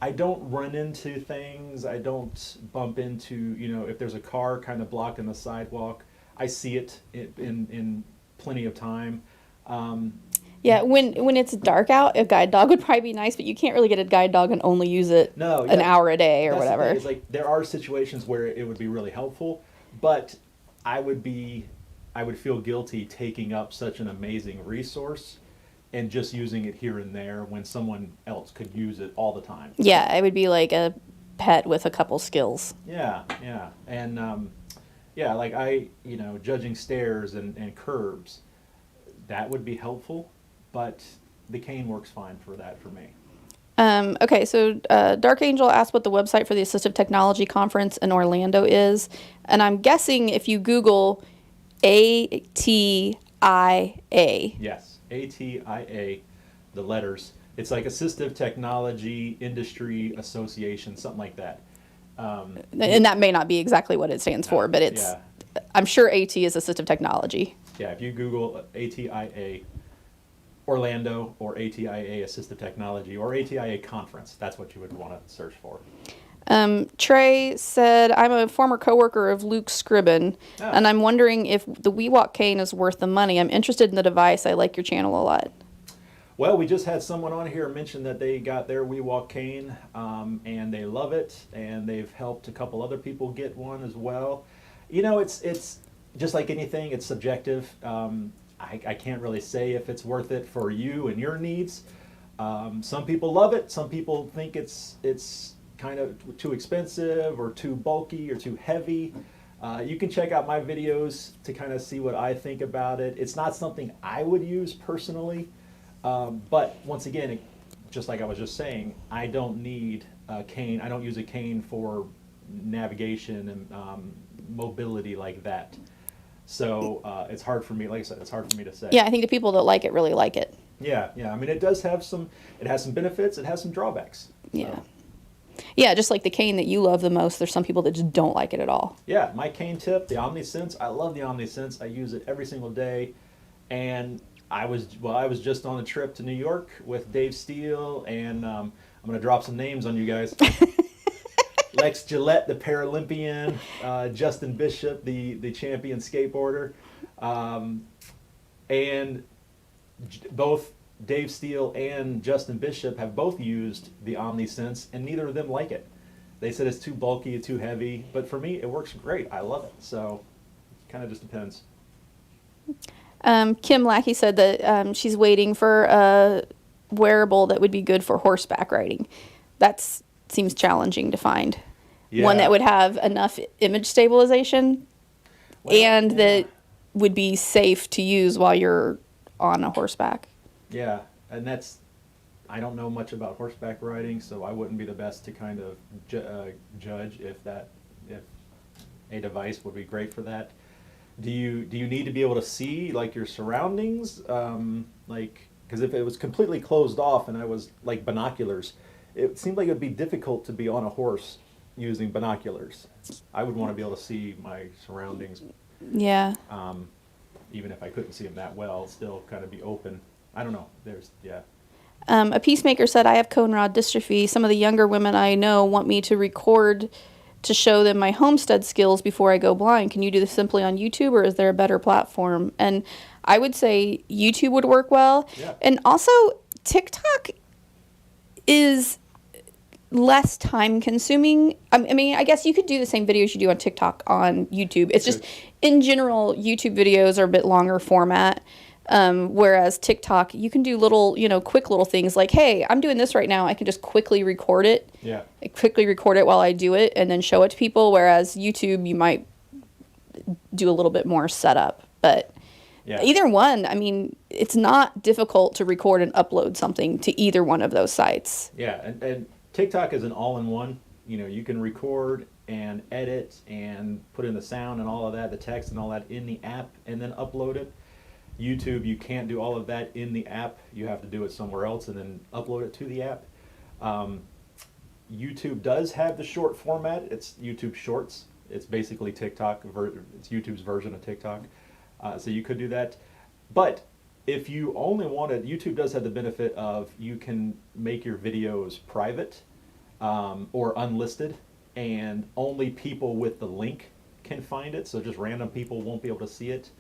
I don't run into things. I don't bump into, if there's a car kind of blocking the sidewalk, I see it in plenty of time. Yeah, when it's dark out, a guide dog would probably be nice, but you can't really get a guide dog and only use it an hour a day or whatever. It's like there are situations where it would be really helpful, but I would feel guilty taking up such an amazing resource and just using it here and there when someone else could use it all the time. Yeah, it would be like a pet with a couple skills. Yeah. And like judging stairs and curbs, that would be helpful, but the cane works fine for that for me. Okay, so Dark Angel asked what the website for the Assistive Technology Conference in Orlando is, and I'm guessing if you Google ATIA. Yes. ATIA, the letters. It's like Assistive Technology Industry Association, something like that. And that may not be exactly what it stands for, but it's. Yeah. I'm sure AT is Assistive Technology. Yeah, if you Google ATIA, Orlando or ATIA Assistive Technology or ATIA Conference. That's what you would want to search for. Trey said, I'm a former coworker of Luke Scribbin, and I'm wondering if the WeWalk Cane is worth the money. I'm interested in the device. I like your channel a lot. Well, we just had someone on here mention that they got their WeWalk Cane, and they love it, and they've helped a couple other people get one as well. You know, it's just like anything, it's subjective. I can't really say if it's worth it for you and your needs. Some people love it. Some people think it's kind of too expensive or too bulky or too heavy. You can check out my videos to kind of see what I think about it. It's not something I would use personally, but once again, just like I was just saying, I don't need a cane. I don't use a cane for navigation and mobility like that. So it's hard for me, like I said, it's hard for me to say. Yeah, I think the people that like it really like it. Yeah. I mean, it does have it has some benefits, it has some drawbacks. Yeah. So. Yeah, just like the cane that you love the most, there's some people that just don't like it at all. Yeah, my cane tip, the OmniSense, I love the OmniSense. I use it every single day. And I was just on a trip to New York with Dave Steele, and I'm going to drop some names on you guys. Lex Gillette, the Paralympian, Justin Bishop, the champion skateboarder, and both Dave Steele and Justin Bishop have both used the OmniSense, and neither of them like it. They said it's too bulky, too heavy, but for me, it works great. I love it. So it kind of just depends. Kim Lackey said that she's waiting for a wearable that would be good for horseback riding. That seems challenging to find. Yeah. One that would have enough image stabilization and that would be safe to use while you're on a horseback. Yeah, and I don't know much about horseback riding, so I wouldn't be the best to kind of judge if a device would be great for that. Do you need to be able to see like your surroundings? Because if it was completely closed off and I was like binoculars, it seemed like it would be difficult to be on a horse using binoculars. I would want to be able to see my surroundings. Yeah. Even if I couldn't see them that well, still kind of be open. I don't know. A Peacemaker said, I have cone rod dystrophy. Some of the younger women I know want me to record to show them my homestead skills before I go blind. Can you do this simply on YouTube, or is there a better platform? And I would say YouTube would work well. Yeah. And also, TikTok is less time consuming. I mean, I guess you could do the same videos you do on TikTok on YouTube. It's just, in general, YouTube videos are a bit longer format. Whereas TikTok, you can do little, quick little things like, hey, I'm doing this right now. I can just quickly record it. Yeah. Quickly record it while I do it and then show it to people. Whereas YouTube, you might do a little bit more setup. But either one, I mean, it's not difficult to record and upload something to either one of those sites. Yeah. And TikTok is an all-in-one. You can record and edit and put in the sound and all of that, the text and all that in the app and then upload it. YouTube, you can't do all of that in the app. You have to do it somewhere else and then upload it to the app. YouTube does have the short format. It's YouTube Shorts. It's basically TikTok. It's YouTube's version of TikTok. So you could do that. But if you only wanted, YouTube does have the benefit of you can make your videos private or unlisted, and only people with the link can find it. So just random people won't be able to see it.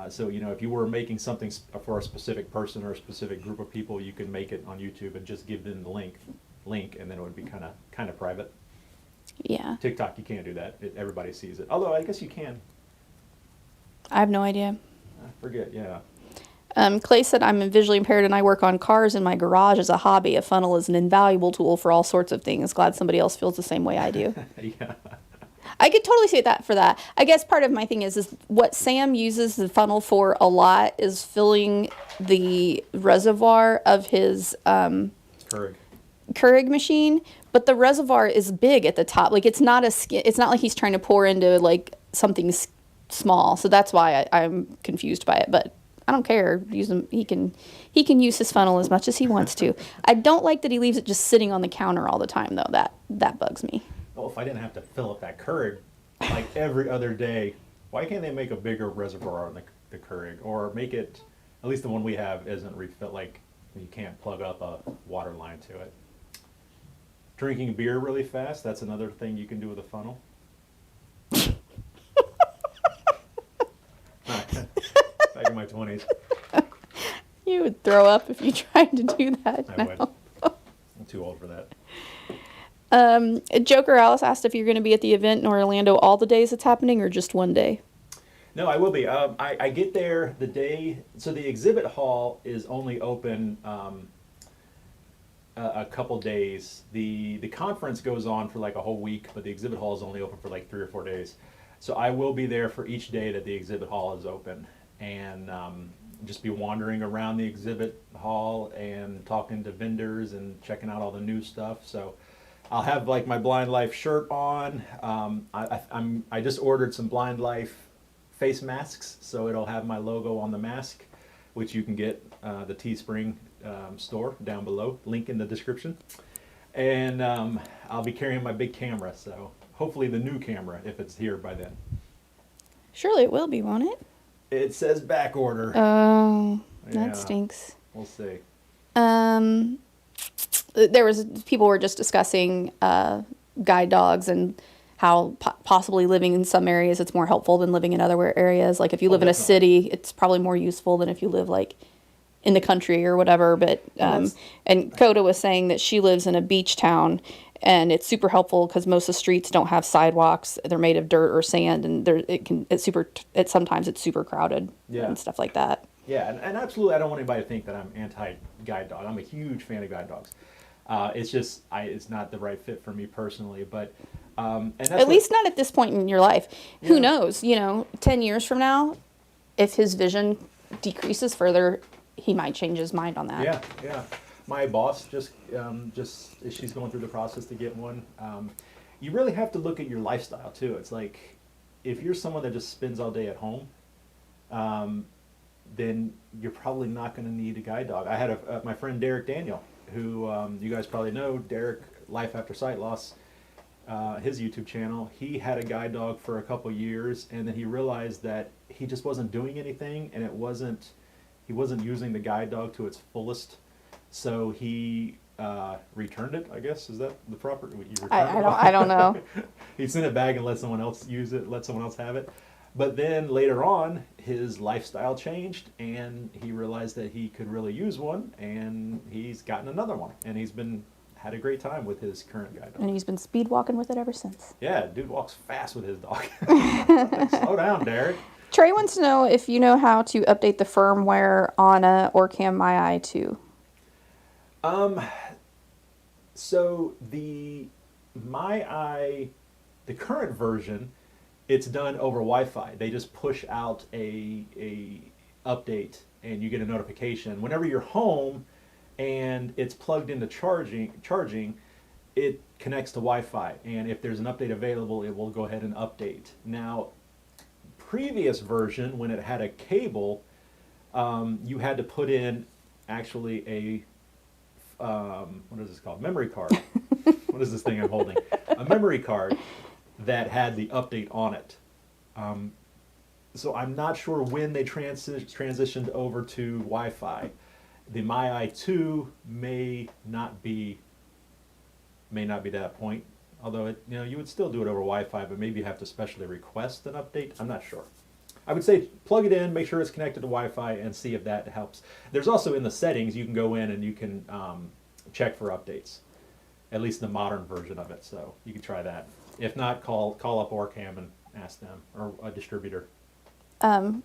So, if you were making something for a specific person or a specific group of people, you can make it on YouTube and just give them the link, and then it would be kind of private. Yeah. TikTok, you can't do that. Everybody sees it. Although, I guess you can. I have no idea. I forget, yeah. Clay said, I'm visually impaired and I work on cars in my garage as a hobby. A funnel is an invaluable tool for all sorts of things. Glad somebody else feels the same way I do. Yeah. I could totally see that for that. I guess part of my thing is what Sam uses the funnel for a lot is filling the reservoir of his Keurig machine. But the reservoir is big at the top. Like it's not like he's trying to pour into like something small. So that's why I'm confused by it. But I don't care. Use him. He can use his funnel as much as he wants to. I don't like that he leaves it just sitting on the counter all the time though. That bugs me. Well, if I didn't have to fill up that Keurig like every other day, why can't they make a bigger reservoir on the Keurig, or make it At least the one we have isn't refilled. Like you can't plug up a water line to it. Drinking beer really fast, that's another thing you can do with a funnel. Back in my 20s. You would throw up if you tried to do that. I would. I'm too old for that. Joker Alice asked if you're going to be at the event in Orlando all the days it's happening or just one day. No, I will be. I get there the day, so the exhibit hall is only open a couple days. The conference goes on for like a whole week, but the exhibit hall is only open for like 3 or 4 days. So I will be there for each day that the exhibit hall is open, and just be wandering around the exhibit hall and talking to vendors and checking out all the new stuff. So I'll have like my Blind Life shirt on. I just ordered some Blind Life face masks, so it'll have my logo on the mask, which you can get the Teespring store down below, link in the description. And I'll be carrying my big camera, so hopefully the new camera if it's here by then. Surely it will be, won't it? It says back order. Oh, Yeah, that stinks. we'll see. People were just discussing guide dogs and how possibly living in some areas it's more helpful than living in other areas. Like if you live in a city, it's probably more useful than if you live like in the country or whatever. But and Coda was saying that she lives in a beach town, and it's super helpful because most of the streets don't have sidewalks. They're made of dirt or sand, and sometimes it's super crowded and stuff like that. Yeah, and absolutely, I don't want anybody to think that I'm anti-guide dog. I'm a huge fan of guide dogs. It's just it's not the right fit for me personally, but and that's at least not at this point in your life. Yeah. Who knows? 10 years from now, if his vision decreases further, he might change his mind on that. Yeah. My boss just she's going through the process to get one. You really have to look at your lifestyle too. It's like if you're someone that just spends all day at home, then you're probably not going to need a guide dog. I had my friend Derek Daniel, who you guys probably know, Derek, Life After Sight Loss, his YouTube channel. He had a guide dog for a couple years, and then he realized that he just wasn't doing anything, and he wasn't using the guide dog to its fullest. So he returned it, I guess. Is that the proper? I don't know. He sent it back and let someone else use it, let someone else have it. But then later on, his lifestyle changed, and he realized that he could really use one, and he's gotten another one, and he's had a great time with his current guide dog. And he's been speed walking with it ever since. Yeah, dude walks fast with his dog. Slow down, Derek. Trey wants to know if you know how to update the firmware on a Orcam MyEye 2. So the MyEye, the current version, it's done over Wi-Fi. They just push out a update, and you get a notification whenever you're home, and it's plugged into charging. It connects to Wi-Fi, and if there's an update available, it will go ahead and update. Now, previous version, when it had a cable, you had to put in actually a what is this called? Memory card. What is this thing I'm holding? A memory card that had the update on it. So I'm not sure when they transitioned over to Wi-Fi. The MyEye 2 may not be that point. Although you would still do it over Wi-Fi, but maybe you have to specially request an update. I'm not sure. I would say plug it in, make sure it's connected to Wi-Fi, and see if that helps. There's also in the settings, you can go in and you can check for updates, at least the modern version of it. So you can try that. If not, call up Orcam and ask them, or a distributor.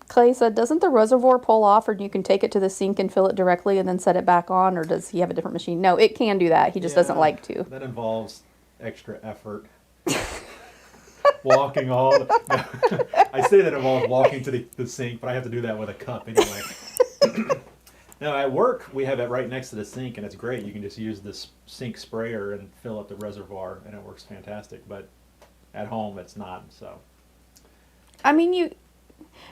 Clay said, doesn't the reservoir pull off, or you can take it to the sink and fill it directly and then set it back on, or does he have a different machine? No, it can do that. He just doesn't like to. That involves extra effort. Walking all I say that involves walking to the sink, but I have to do that with a cup anyway. Now at work we have it right next to the sink, and it's great. You can just use this sink sprayer and fill up the reservoir, and it works fantastic. But at home it's not. So I mean,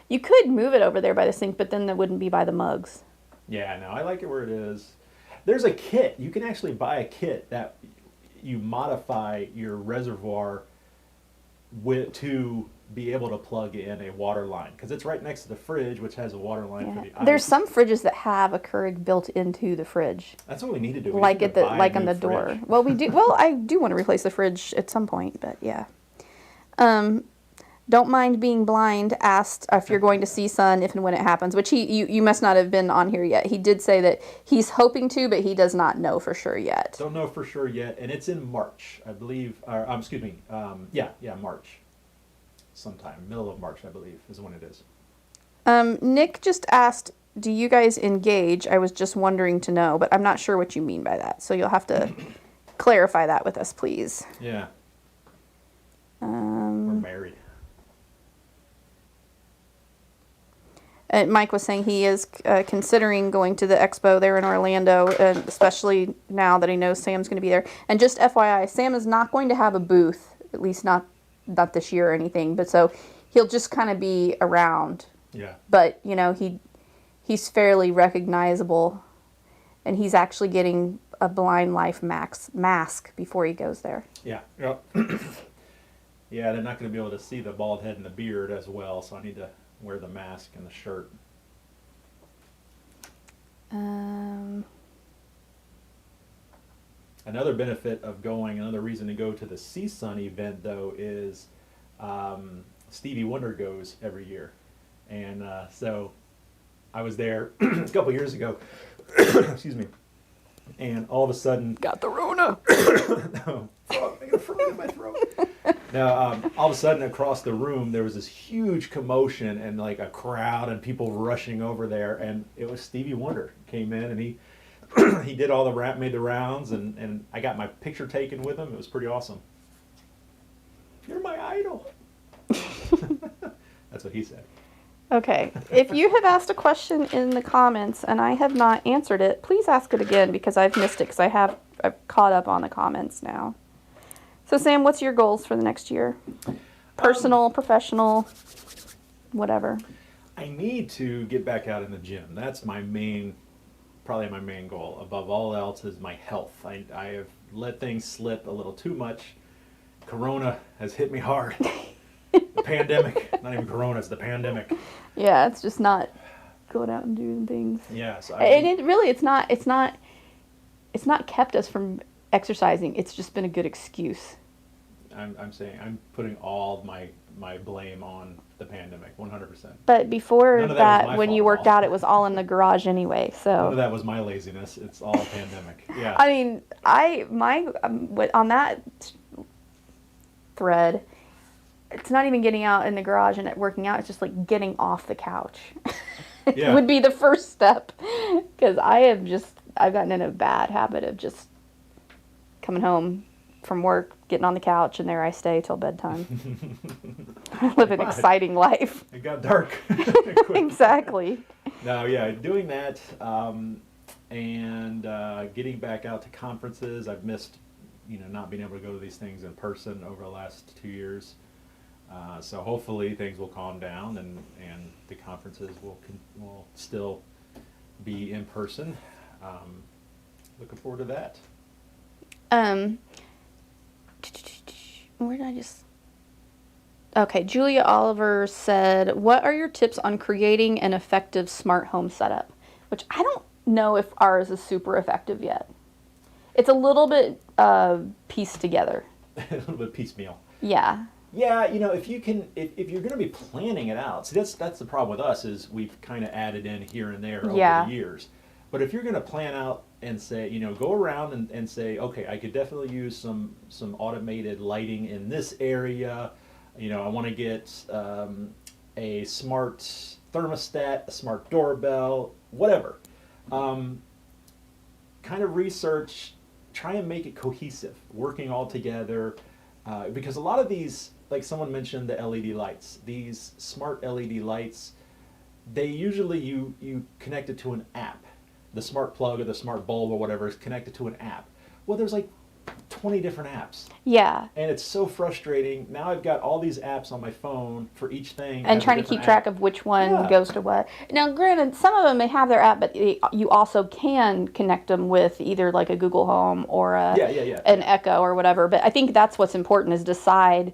you could move it over there by the sink, but then that wouldn't be by the mugs. Yeah, no, I like it where it is. There's a kit. You can actually buy a kit that you modify your reservoir to be able to plug in a water line, because it's right next to the fridge, which has a water line for the ice. There's some fridges that have a Keurig built into the fridge. That's what we need to do. Like at the on the door. Well, we do. Well, I do want to replace the fridge at some point, but yeah. Don't mind being blind asked if you're going to see Sun if and when it happens, which you must not have been on here yet. He did say that he's hoping to, but he does not know for sure yet. Don't know for sure yet, and it's in March, I believe. Or excuse me. March. Sometime middle of March, I believe, is when it is. Nick just asked, "Do you guys engage?" I was just wondering to know, but I'm not sure what you mean by that. So you'll have to clarify that with us, please. Yeah. We're married. Mike was saying he is considering going to the expo there in Orlando, especially now that he knows Sam's going to be there. And just FYI, Sam is not going to have a booth, at least not this year or anything. But so he'll just kind of be around. Yeah. But you know he's fairly recognizable, and he's actually getting a Blind Life mask before he goes there. Yeah. Yep. Yeah, they're not going to be able to see the bald head and the beard as well, so I need to wear the mask and the shirt. Another benefit of another reason to go to the CSUN event, though, is Stevie Wonder goes every year. And so I was there a couple years ago, excuse me, and all of a sudden... Got the Rona! No, I got a frog in my throat. Now, all of a sudden, across the room, there was this huge commotion and like a crowd and people rushing over there, and it was Stevie Wonder came in, and he he did all made the rounds, and I got my picture taken with him. It was pretty awesome. You're my idol. That's what he said. Okay, if you have asked a question in the comments and I have not answered it, please ask it again because I've missed it because I've caught up on the comments now. So Sam, what's your goals for the next year? Personal, professional, whatever. I need to get back out in the gym. That's probably my main goal. Above all else is my health. I have let things slip a little too much. Corona has hit me hard. The pandemic, not even Corona, it's the pandemic. Yeah, it's just not going out and doing things. Yeah, so it's not kept us from exercising. It's just been a good excuse. I'm saying I'm putting all my blame on the pandemic, 100%. But before that when you worked out, it was all in the garage anyway. So none of that was my laziness. It's all pandemic. Yeah. I mean, on that thread, it's not even getting out in the garage and working out. It's just like getting off the couch. It would be the first step, because I've gotten in a bad habit of just coming home from work, getting on the couch, and there I stay till bedtime. I live an exciting life. It got dark. Exactly. No, yeah, doing that and getting back out to conferences. I've missed, not being able to go to these things in person over the last 2 years. So hopefully things will calm down and the conferences will still be in person. Looking forward to that. Where did I just... Okay, Julia Oliver said, what are your tips on creating an effective smart home setup? Which I don't know if ours is super effective yet. It's a little bit pieced together. A little bit piecemeal. Yeah. Yeah, if you're going to be planning it out, see that's the problem with us is we've kind of added in here and there over the years. But if you're going to plan out and say, go around and say, okay, I could definitely use some automated lighting in this area. I want to get a smart thermostat, a smart doorbell, whatever. Kind of research, try and make it cohesive, working all together. Because a lot of these, like someone mentioned the LED lights, these smart LED lights, they usually you connect it to an app. The smart plug or the smart bulb or whatever is connected to an app. Well, there's like 20 different apps. Yeah. And it's so frustrating. Now I've got all these apps on my phone for each thing. And trying to keep track of which one goes to what. Now, granted, some of them may have their app, but you also can connect them with either like a Google Home or an Echo or whatever. But I think that's what's important is decide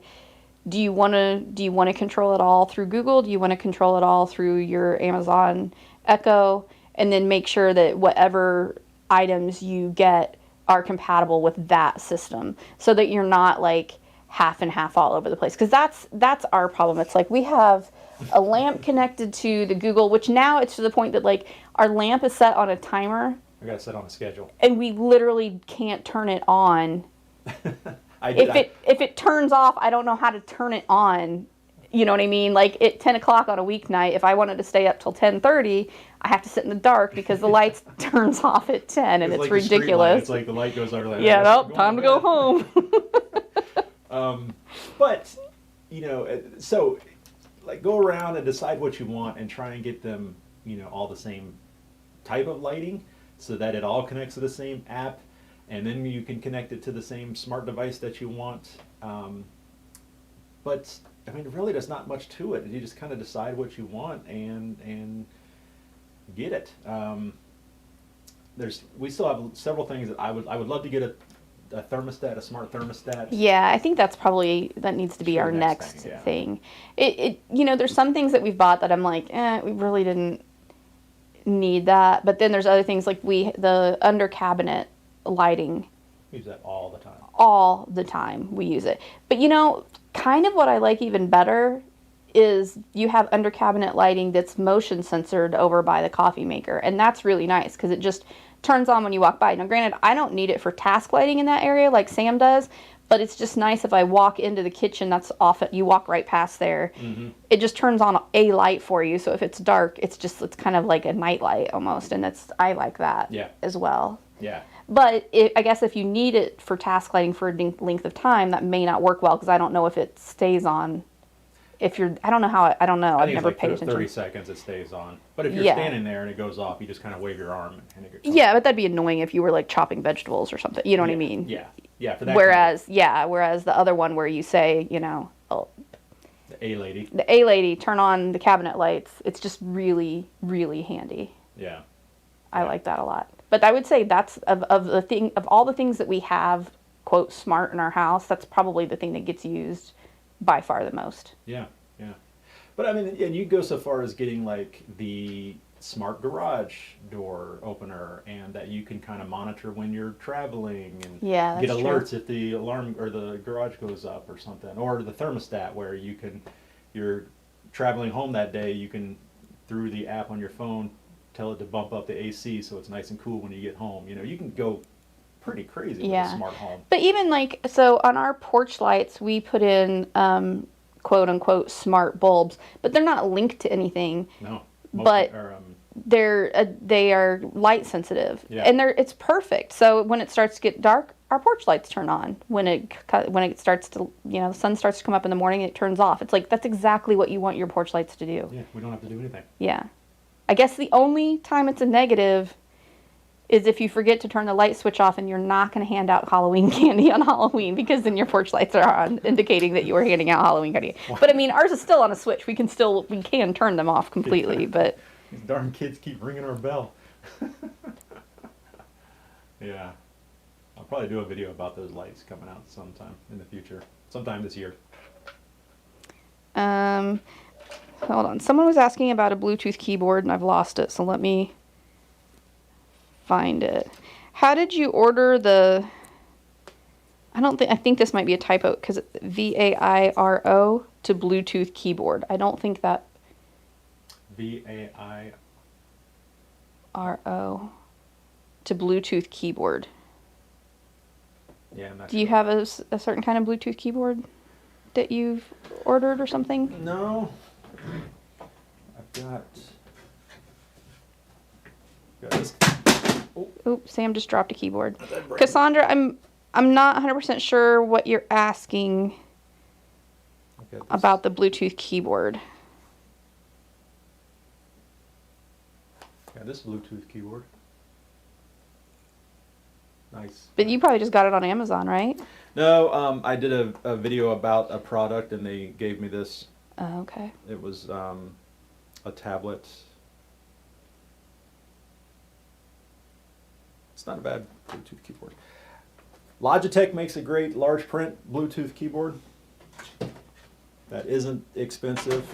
do you want to control it all through Google? Do you want to control it all through your Amazon Echo? And then make sure that whatever items you get are compatible with that system, so that you're not like half and half all over the place. Because that's our problem. It's like we have a lamp connected to the Google, which now it's to the point that like our lamp is set on a timer. I got to set on a schedule. And we literally can't turn it on. If it turns off, I don't know how to turn it on. You know what I mean? Like at 10 o'clock on a weeknight, if I wanted to stay up till 10:30, I have to sit in the dark because the light turns off at 10, and it's like ridiculous. It's like the light goes out. Like, yeah, nope, time to go home. But, so like go around and decide what you want and try and get them, all the same type of lighting so that it all connects to the same app, and then you can connect it to the same smart device that you want. But I mean, really, there's not much to it. You just kind of decide what you want and get it. We still have several things that I would love to get a thermostat, a smart thermostat. Yeah, I think that needs to be our next thing. There's some things that we've bought that I'm like, we really didn't need that. But then there's other things like the under cabinet lighting. We use that all the time. All the time we use it. But kind of what I like even better is you have under cabinet lighting that's motion censored over by the coffee maker, and that's really nice because it just turns on when you walk by. Now granted, I don't need it for task lighting in that area like Sam does, but it's just nice if I walk into the kitchen, that's often you walk right past there. Mm-hmm. It just turns on a light for you, so if it's dark, it's kind of like a night light almost, and I like that as well. Yeah. But I guess if you need it for task lighting for a length of time, that may not work well because I don't know if it stays on. I don't know. I've never paid attention. 30 seconds it stays on. But if you're standing there and it goes off, you just kind of wave your arm and it goes off. But that'd be annoying if you were like chopping vegetables or something. You know what I mean? Yeah. For that whereas the other one where you say, the A-lady. The A-lady, turn on the cabinet lights. It's just really, really handy. Yeah. I like that a lot. But I would say that's of all the things that we have, quote, smart in our house, that's probably the thing that gets used by far the most. Yeah. But I mean, and you go so far as getting like the smart garage door opener, and that you can kind of monitor when you're traveling and get alerts if the alarm or the garage goes up or something, or the thermostat where you're traveling home that day, you can through the app on your phone tell it to bump up the AC so it's nice and cool when you get home. You can go pretty crazy with a smart home. But even so on our porch lights, we put in quote unquote smart bulbs, but they're not linked to anything. No. They are light sensitive, and it's perfect. So when it starts to get dark, our porch lights turn on. When it starts to, the sun starts to come up in the morning, it turns off. It's like that's exactly what you want your porch lights to do. Yeah, we don't have to do anything. Yeah. I guess the only time it's a negative is if you forget to turn the light switch off and you're not going to hand out Halloween candy on Halloween, because then your porch lights are on, indicating that you are handing out Halloween candy. But I mean, ours is still on a switch. We can turn them off completely, but these darn kids keep ringing our bell. Yeah. I'll probably do a video about those lights coming out sometime in the future. Sometime this year. Hold on. Someone was asking about a Bluetooth keyboard, and I've lost it, so let me find it. How did you order the... I think this might be a typo, because VAIRO to Bluetooth keyboard. I don't think that... VAIRO to Bluetooth keyboard. Yeah, I'm not Do you have a certain kind of Bluetooth keyboard that you've ordered or something? No. I've got this. Oh, Sam just dropped a keyboard. Cassandra, I'm not 100% sure what you're asking about the Bluetooth keyboard. Yeah, this Bluetooth keyboard. Nice. But you probably just got it on Amazon, right? No, I did a video about a product, and they gave me this. Oh, okay. It was a tablet. It's not a bad Bluetooth keyboard. Logitech makes a great large print Bluetooth keyboard. that isn't expensive.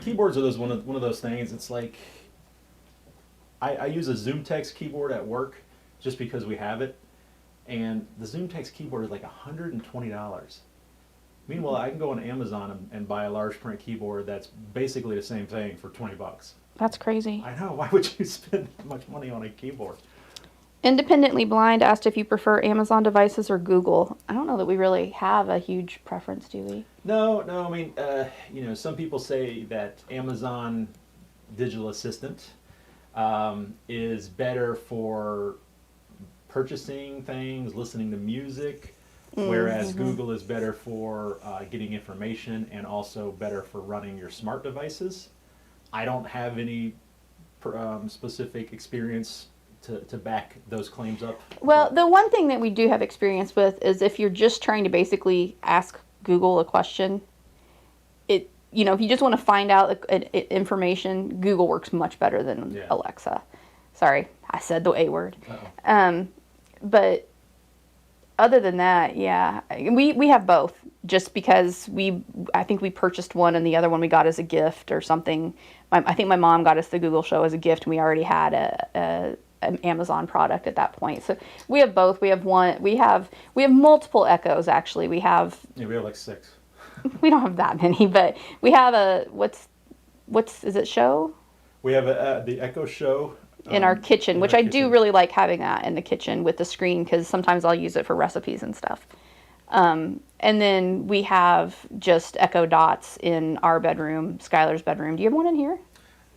Keyboards are one of those things. It's like I use a ZoomText keyboard at work just because we have it, and the ZoomText keyboard is like $120. Meanwhile, I can go on Amazon and buy a large print keyboard that's basically the same thing for $20. That's crazy. I know. Why would you spend that much money on a keyboard? Independently Blind asked if you prefer Amazon devices or Google. I don't know that we really have a huge preference, do we? No. I mean, some people say that Amazon Digital Assistant is better for purchasing things, listening to music, whereas Google is better for getting information and also better for running your smart devices. I don't have any specific experience to back those claims up. Well, the one thing that we do have experience with is if you're just trying to basically ask Google a question, if you just want to find out information, Google works much better than Alexa. Sorry, I said the A word. But other than that, yeah, we have both. Just because I think we purchased one and the other one we got as a gift or something. I think my mom got us the Google Show as a gift, and we already had an Amazon product at that point. So we have both. We have one. We have multiple Echoes actually. We have like 6. We don't have that many, but we have a is it Show? We have the Echo Show in our kitchen, which I do really like having that in the kitchen with the screen because sometimes I'll use it for recipes and stuff. And then we have just Echo Dots in our bedroom, Skylar's bedroom. Do you have one in here?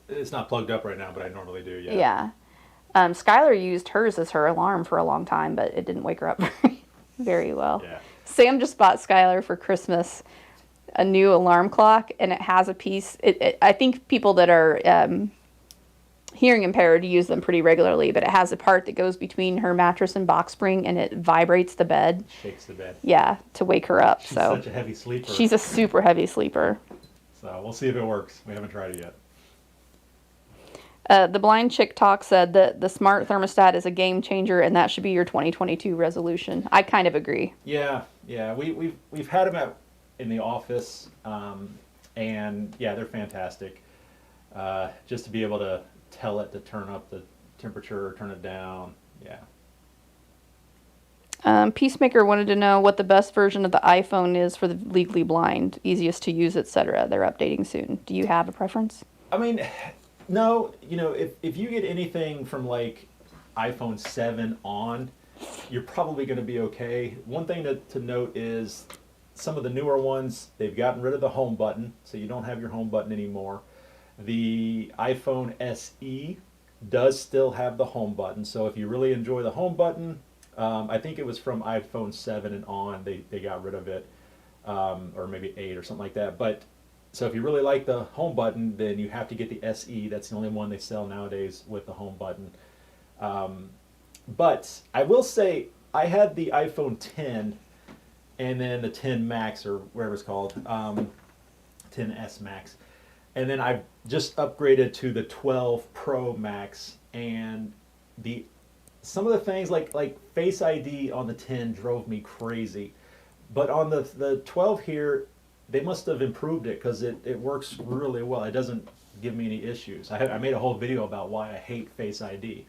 It's not plugged up right now, but I normally do, yeah. Yeah. Skylar used hers as her alarm for a long time, but it didn't wake her up very well. Yeah. Sam just bought Skylar for Christmas a new alarm clock, and it has a piece. I think people that are hearing impaired use them pretty regularly, but it has a part that goes between her mattress and box spring, and it vibrates the bed. Shakes the bed. Yeah, to wake her up. She's such a heavy sleeper. She's a super heavy sleeper. So we'll see if it works. We haven't tried it yet. The Blind Chick Talk said that the smart thermostat is a game changer, and that should be your 2022 resolution. I kind of agree. Yeah. We've had them in the office, and yeah, they're fantastic. Just to be able to tell it to turn up the temperature or turn it down, yeah. Peacemaker wanted to know what the best version of the iPhone is for the legally blind, easiest to use, etc. They're updating soon. Do you have a preference? I mean, no. If you get anything from like iPhone 7 on, you're probably going to be okay. One thing to note is some of the newer ones, they've gotten rid of the home button, so you don't have your home button anymore. The iPhone SE does still have the home button, so if you really enjoy the home button, I think it was from iPhone 7 and on, they got rid of it, or maybe 8 or something like that. But so if you really like the home button, then you have to get the SE. That's the only one they sell nowadays with the home button. But I will say, I had the iPhone 10 and then the 10 Max, or whatever it's called, 10S Max. And then I just upgraded to the 12 Pro Max, and some of the things like Face ID on the 10 drove me crazy. But on the 12 here, they must have improved it because it works really well. It doesn't give me any issues. I made a whole video about why I hate Face ID.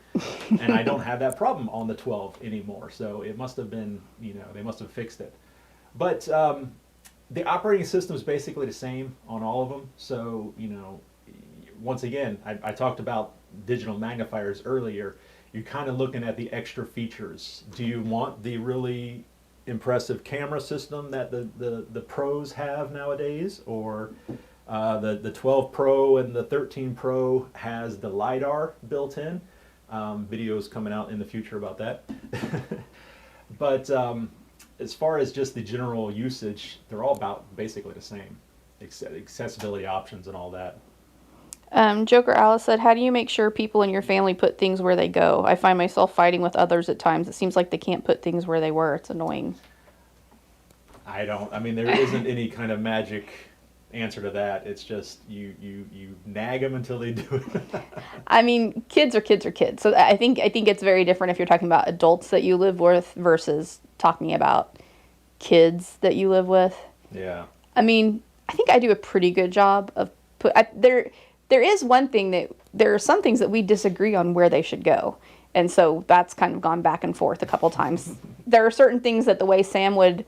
And I don't have that problem on the 12 anymore. So it must have been, they must have fixed it. But the operating system is basically the same on all of them. So, once again, I talked about digital magnifiers earlier. You're kind of looking at the extra features. Do you want the really impressive camera system that the pros have nowadays, or the 12 Pro and the 13 Pro has the LiDAR built in? Videos coming out in the future about that. But as far as just the general usage, they're all about basically the same, accessibility options and all that. Joker Alice said, how do you make sure people in your family put things where they go? I find myself fighting with others at times. It seems like they can't put things where they were. It's annoying. I mean, there isn't any kind of magic answer to that. It's just you nag them until they do it. I mean, kids are kids. So I think it's very different if you're talking about adults that you live with versus talking about kids that you live with. Yeah. I mean, I think I do a pretty good job of there is one thing that there are some things that we disagree on where they should go. And so that's kind of gone back and forth a couple times. There are certain things that the way Sam would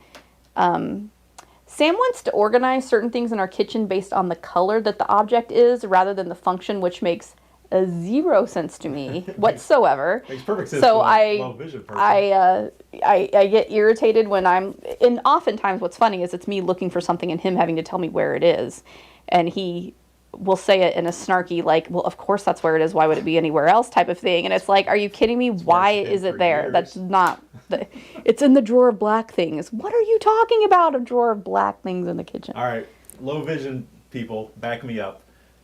Sam wants to organize certain things in our kitchen based on the color that the object is rather than the function, which makes zero sense to me whatsoever. Makes perfect sense. So to a low-vision person. I get irritated when and oftentimes what's funny is it's me looking for something and him having to tell me where it is. And he will say it in a snarky, like, well, of course that's where it is. Why would it be anywhere else type of thing? And it's like, are you kidding me? Why is it there? Years. That's not, it's in the drawer of black things. What are you talking about? A drawer of black things in the kitchen. All right, low vision people, back me up.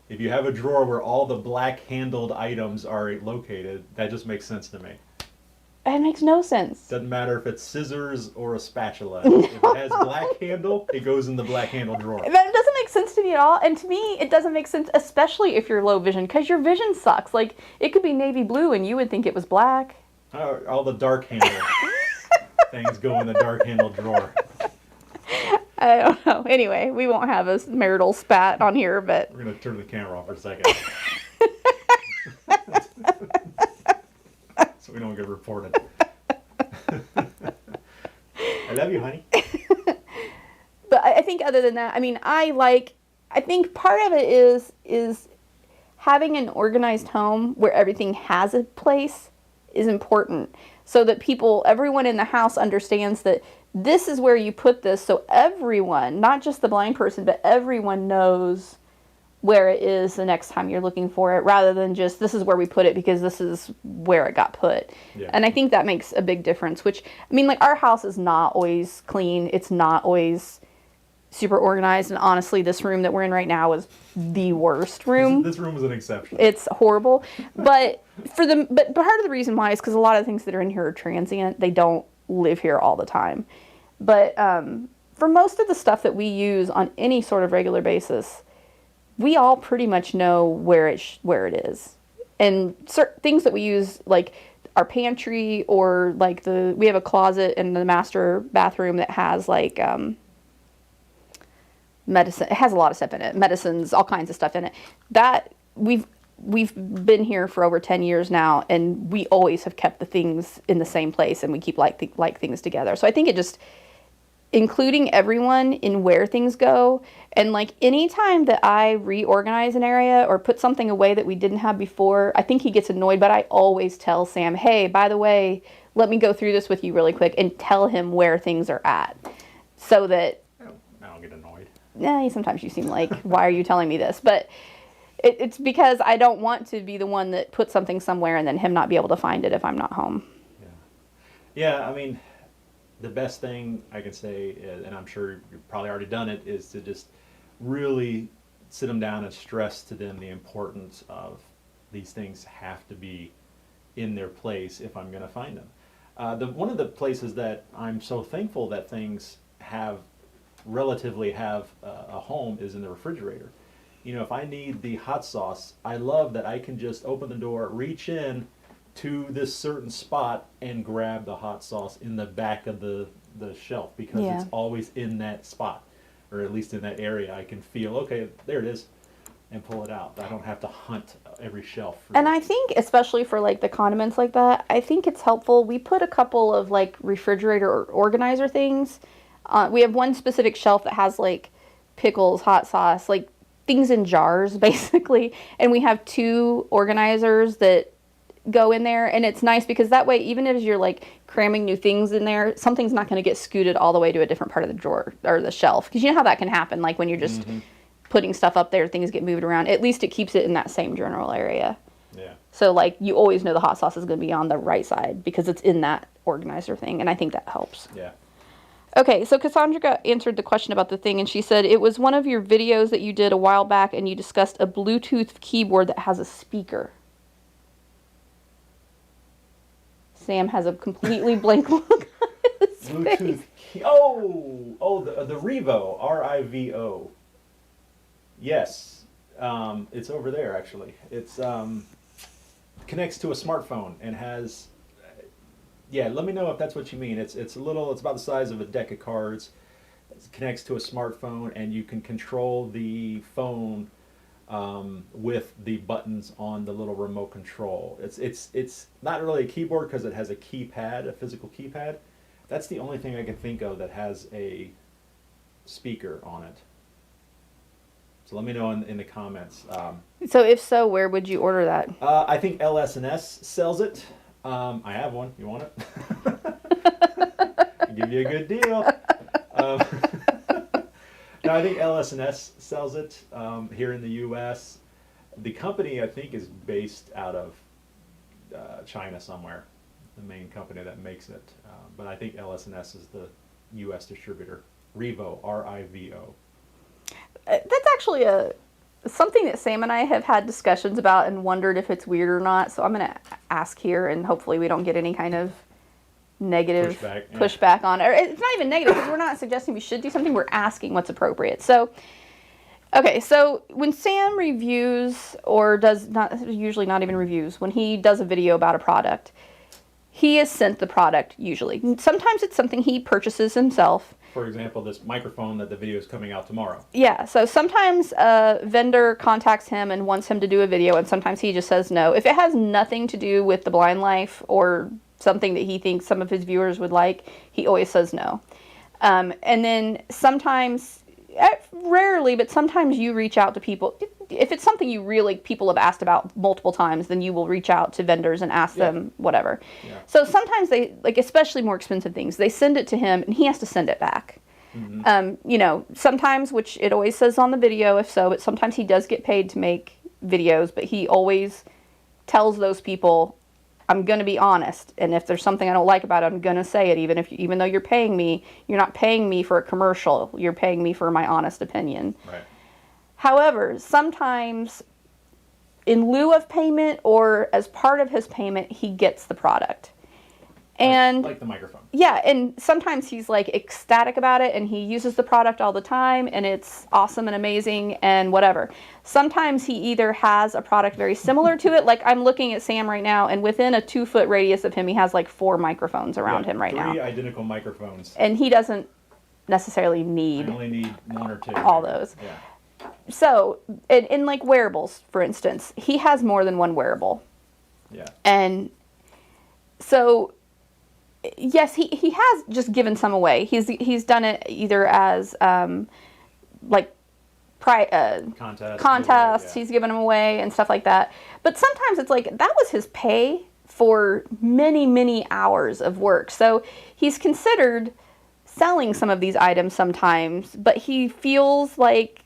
If you have a drawer where all the black handled items are located, that just makes sense to me. It makes no sense. Doesn't matter if it's scissors or a spatula. If it has black handle, it goes in the black handle drawer. That doesn't make sense to me at all. And to me, it doesn't make sense, especially if you're low vision, because your vision sucks. Like, it could be navy blue and you would think it was black. All the dark handle things go in the dark handle drawer. I don't know. Anyway, we won't have a marital spat on here, but... We're going to turn the camera off for a second. So we don't get reported. I love you, honey. But I think other than that, I mean, I think part of it is having an organized home where everything has a place is important. So that everyone in the house understands that this is where you put this. So everyone, not just the blind person, but everyone knows where it is the next time you're looking for it, rather than just this is where we put it because this is where it got put. Yeah. And I think that makes a big difference, which, I mean, like, our house is not always clean. It's not always super organized. And honestly, this room that we're in right now is the worst room. This room is an exception. It's horrible. But part of the reason why is because a lot of the things that are in here are transient. They don't live here all the time. But for most of the stuff that we use on any sort of regular basis, we all pretty much know where it is. And certain things that we use, like our pantry, or like we have a closet in the master bathroom that has like medicine. It has a lot of stuff in it, medicines, all kinds of stuff in it. That we've been here for over 10 years now, and we always have kept the things in the same place, and we keep like things together. So I think it just including everyone in where things go. And like anytime that I reorganize an area or put something away that we didn't have before, I think he gets annoyed, but I always tell Sam, hey, by the way, let me go through this with you really quick, and tell him where things are at. So that... I don't get annoyed. Yeah, sometimes you seem like, why are you telling me this? But it's because I don't want to be the one that puts something somewhere and then him not be able to find it if I'm not home. Yeah, I mean... The best thing I can say, and I'm sure you've probably already done it, is to just really sit them down and stress to them the importance of these things have to be in their place if I'm going to find them. One of the places that I'm so thankful that things relatively have a home is in the refrigerator. You know, if I need the hot sauce, I love that I can just open the door, reach in to this certain spot, and grab the hot sauce in the back of the shelf, because it's always in that spot, or at least in that area. I can feel, okay, there it is, and pull it out. I don't have to hunt every shelf. And I think, especially for like the condiments like that, I think it's helpful. We put a couple of like refrigerator or organizer things. We have one specific shelf that has like pickles, hot sauce, like things in jars basically. And we have 2 organizers that go in there, and it's nice because that way, even if you're like cramming new things in there, something's not going to get scooted all the way to a different part of the drawer or the shelf, because you know how that can happen, like when you're just putting stuff up there, things get moved around. At least it keeps it in that same general area. Yeah. So like you always know the hot sauce is going to be on the right side because it's in that organizer thing, and I think that helps. Yeah. Okay, so Cassandra answered the question about the thing, and she said it was one of your videos that you did a while back, and you discussed a Bluetooth keyboard that has a speaker. Sam has a completely blank look on his Bluetooth face. The Revo, R-I-V-O. Yes, it's over there actually. It's connects to a smartphone and has. Yeah, let me know if that's what you mean. It's about the size of a deck of cards. It connects to a smartphone, and you can control the phone with the buttons on the little remote control. It's not really a keyboard because it has a keypad, a physical keypad. That's the only thing I can think of that has a speaker on it. So let me know in the comments. So if so, where would you order that? I think LS&S sells it. I have one. You want it? I'll give you a good deal. No, I think LS&S sells it here in the U.S. The company, I think, is based out of China somewhere, the main company that makes it. But I think LS&S is the U.S. distributor. Rivo, R-I-V-O. That's actually something that Sam and I have had discussions about and wondered if it's weird or not. So I'm going to ask here, and hopefully we don't get any kind of negative pushback on it. Or it's not even negative because we're not suggesting we should do something. We're asking what's appropriate. So, okay, so when Sam reviews or does not, usually not even reviews, when he does a video about a product, he is sent the product usually. Sometimes it's something he purchases himself. For example, this microphone that the video is coming out tomorrow. Yeah, so sometimes a vendor contacts him and wants him to do a video, and sometimes he just says no. If it has nothing to do with the blind life or something that he thinks some of his viewers would like, he always says no. And then sometimes, rarely, but sometimes you reach out to people. If it's something you really, people have asked about multiple times, then you will reach out to vendors and ask them whatever. Yeah. So sometimes they, like especially more expensive things, they send it to him and he has to send it back. Mm-hmm. You know, sometimes, which it always says on the video if so, but sometimes he does get paid to make videos, but he always tells those people, I'm going to be honest, and if there's something I don't like about it, I'm going to say it, even though you're paying me. You're not paying me for a commercial. You're paying me for my honest opinion. Right. However, sometimes in lieu of payment or as part of his payment, he gets the product. And like the microphone. Yeah, and sometimes he's like ecstatic about it and he uses the product all the time and it's awesome and amazing and whatever. Sometimes he either has a product very similar to it, like I'm looking at Sam right now, and within a 2-foot radius of him, he has like 4 microphones around him right now. 3 identical microphones. And he doesn't necessarily need, I only need 1 or 2. All those. Yeah. So, in like wearables, for instance, he has more than one wearable. Yeah. And so, yes, he has just given some away. He's done it either as like contests. He's given them away and stuff like that. But sometimes it's like that was his pay for many, many hours of work. So he's considered selling some of these items sometimes, but he feels like,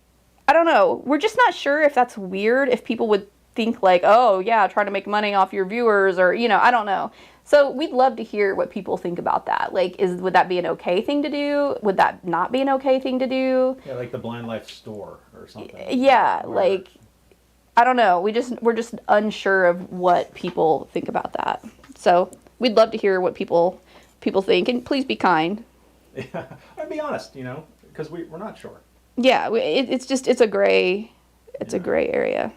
I don't know, we're just not sure if that's weird, if people would think like, oh yeah, trying to make money off your viewers, or, you know, I don't know. So we'd love to hear what people think about that. Like, would that be an okay thing to do? Would that not be an okay thing to do? Yeah, like the Blind Life store or something. Yeah, like, I don't know. We're just unsure of what people think about that. So we'd love to hear what people think, and please be kind. Yeah, I'd be honest, you know, because we're not sure. Yeah, it's a gray area.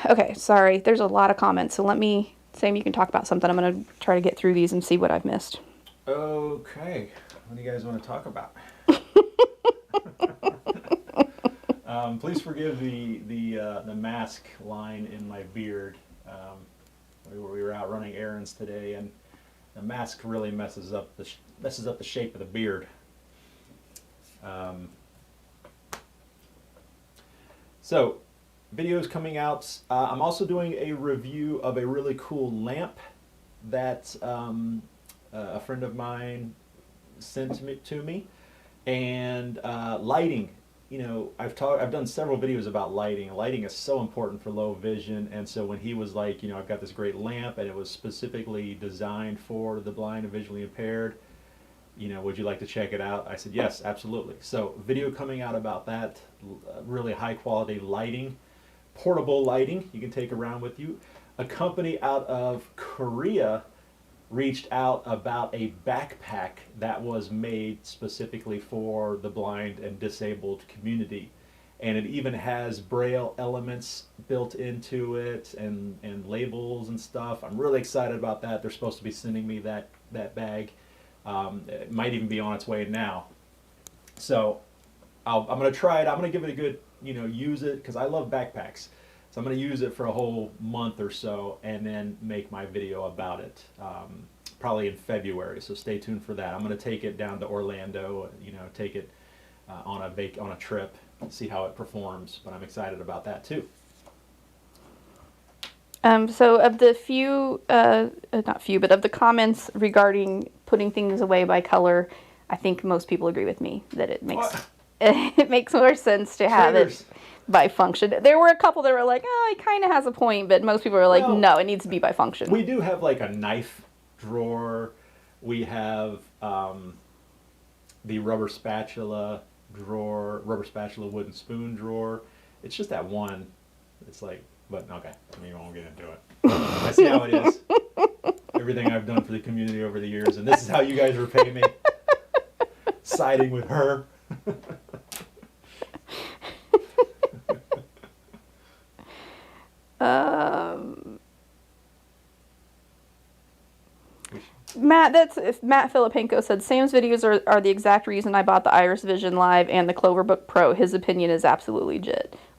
Okay, sorry. There's a lot of comments, so Sam, you can talk about something. I'm going to try to get through these and see what I've missed. Okay. What do you guys want to talk about? Please forgive the mask line in my beard. We were out running errands today, and the mask really messes up the shape of the beard. So, videos coming out. I'm also doing a review of a really cool lamp that a friend of mine sent to me, and lighting. You know, I've done several videos about lighting. Lighting is so important for low vision, and so when he was like, you know, I've got this great lamp and it was specifically designed for the blind and visually impaired, you know, would you like to check it out? I said, yes, absolutely. So video coming out about that, really high quality lighting, portable lighting you can take around with you. A company out of Korea reached out about a backpack that was made specifically for the blind and disabled community. And it even has Braille elements built into it and labels and stuff. I'm really excited about that. They're supposed to be sending me that bag It might even be on its way now. So I'm going to try it. I'm going to give it a good, use it, because I love backpacks. So I'm going to use it for a whole month or so and then make my video about it, probably in February. So stay tuned for that. I'm going to take it down to Orlando, take it on a trip, see how it performs. But I'm excited about that too. So of the but of the comments regarding putting things away by color, I think most people agree with me that it makes it makes more sense to have it by function. There were a couple that were like, oh, it kind of has a point, but most people are like, no, it needs to be by function. We do have like a knife drawer. We have the rubber spatula drawer, rubber spatula wooden spoon drawer. It's just that one. It's like, but okay, we won't get into it. I see how it is. Everything I've done for the community over the years, and this is how you guys repay me. Siding with her. Matt Filipenko said, Sam's videos are the exact reason I bought the Iris Vision Live and the Cloverbook Pro. His opinion is absolutely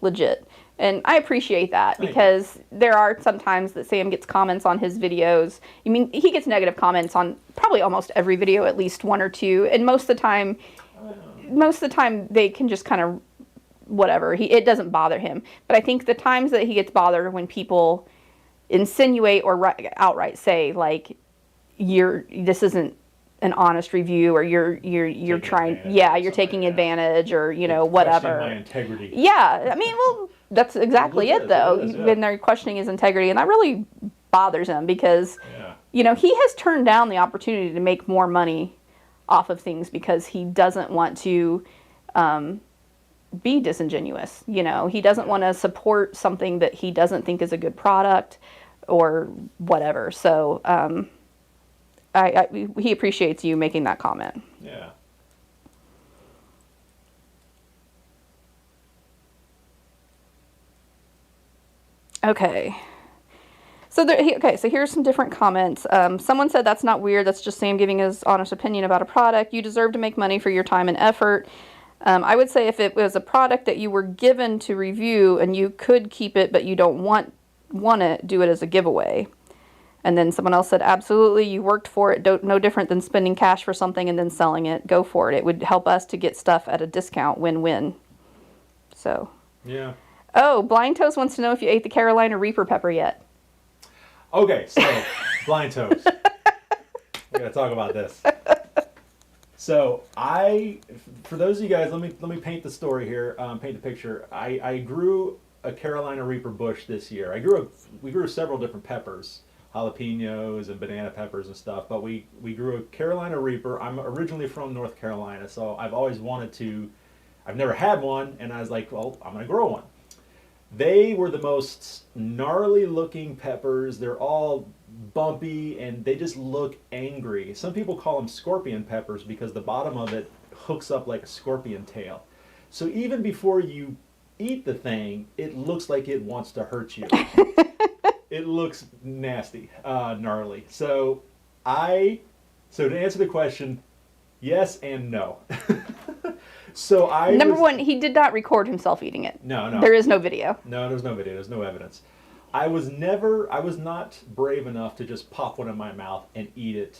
legit. And I appreciate that, because there are some times that Sam gets comments on his videos. I mean, he gets negative comments on probably almost every video, at least one or two. And most of the time they can just kind of whatever. It doesn't bother him. But I think the times that he gets bothered when people insinuate or outright say, like, this isn't an honest review, or you're trying, you're taking advantage, or whatever. My integrity. Yeah, I mean, well, that's exactly it though. When they're questioning his integrity, and that really bothers him, because he has turned down the opportunity to make more money off of things because he doesn't want to be disingenuous. He doesn't want to support something that he doesn't think is a good product or whatever. So he appreciates you making that comment. Yeah. Okay. So here's some different comments. Someone said, that's not weird. That's just Sam giving his honest opinion about a product. You deserve to make money for your time and effort. I would say if it was a product that you were given to review and you could keep it, but you don't want it, do it as a giveaway. And then someone else said, absolutely, you worked for it. No different than spending cash for something and then selling it. Go for it. It would help us to get stuff at a discount. Win-win. So. Yeah. Oh, Blind Toast wants to know if you ate the Carolina Reaper pepper yet. Okay, so Blind Toast. We gotta talk about this. So for those of you guys, let me paint the story here. Paint the picture. I grew a Carolina Reaper bush this year. We grew several different peppers, jalapenos and banana peppers and stuff. But we grew a Carolina Reaper. I'm originally from North Carolina, so I've always wanted to. I've never had one, and I was like, well, I'm gonna grow one. They were the most gnarly looking peppers. They're all bumpy and they just look angry. Some people call them scorpion peppers because the bottom of it hooks up like a scorpion tail. So even before you eat the thing, it looks like it wants to hurt you. It looks nasty, gnarly. So to answer the question, yes and no. So Number one, he did not record himself eating it. No. There is no video. No, there's no video. There's no evidence. I was not brave enough to just pop one in my mouth and eat it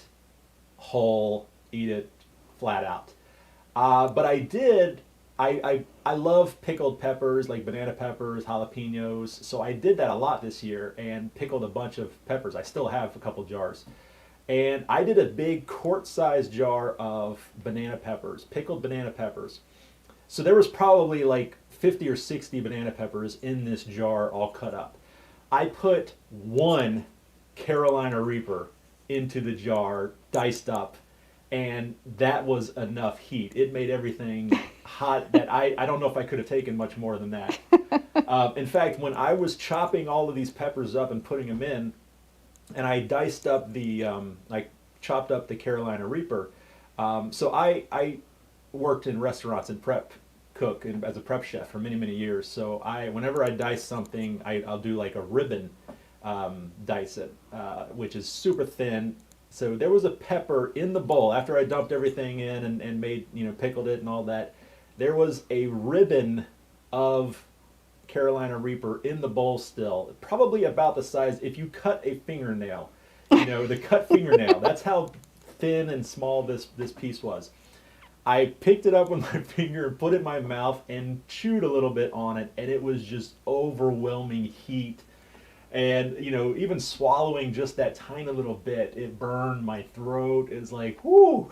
whole, eat it flat out. But I did. I love pickled peppers, like banana peppers, jalapenos. So I did that a lot this year and pickled a bunch of peppers. I still have a couple jars. And I did a big quart-sized jar of banana peppers, pickled banana peppers. So there was probably like 50 or 60 banana peppers in this jar all cut up. I put one Carolina Reaper into the jar, diced up, and that was enough heat. It made everything hot that I don't know if I could have taken much more than that. In fact, when I was chopping all of these peppers up and putting them in, and I diced up I chopped up the Carolina Reaper. So I worked in restaurants and cook and as a prep chef for many, many years. So whenever I dice something, I'll do like a ribbon dice it, which is super thin, So there was a pepper in the bowl after I dumped everything in and made, pickled it and all that. There was a ribbon of Carolina Reaper in the bowl still, probably about the size, if you cut a fingernail, the cut fingernail, that's how thin and small this piece was. I picked it up with my finger and put it in my mouth and chewed a little bit on it, and it was just overwhelming heat. And, even swallowing just that tiny little bit, it burned my throat. It's like, whoo!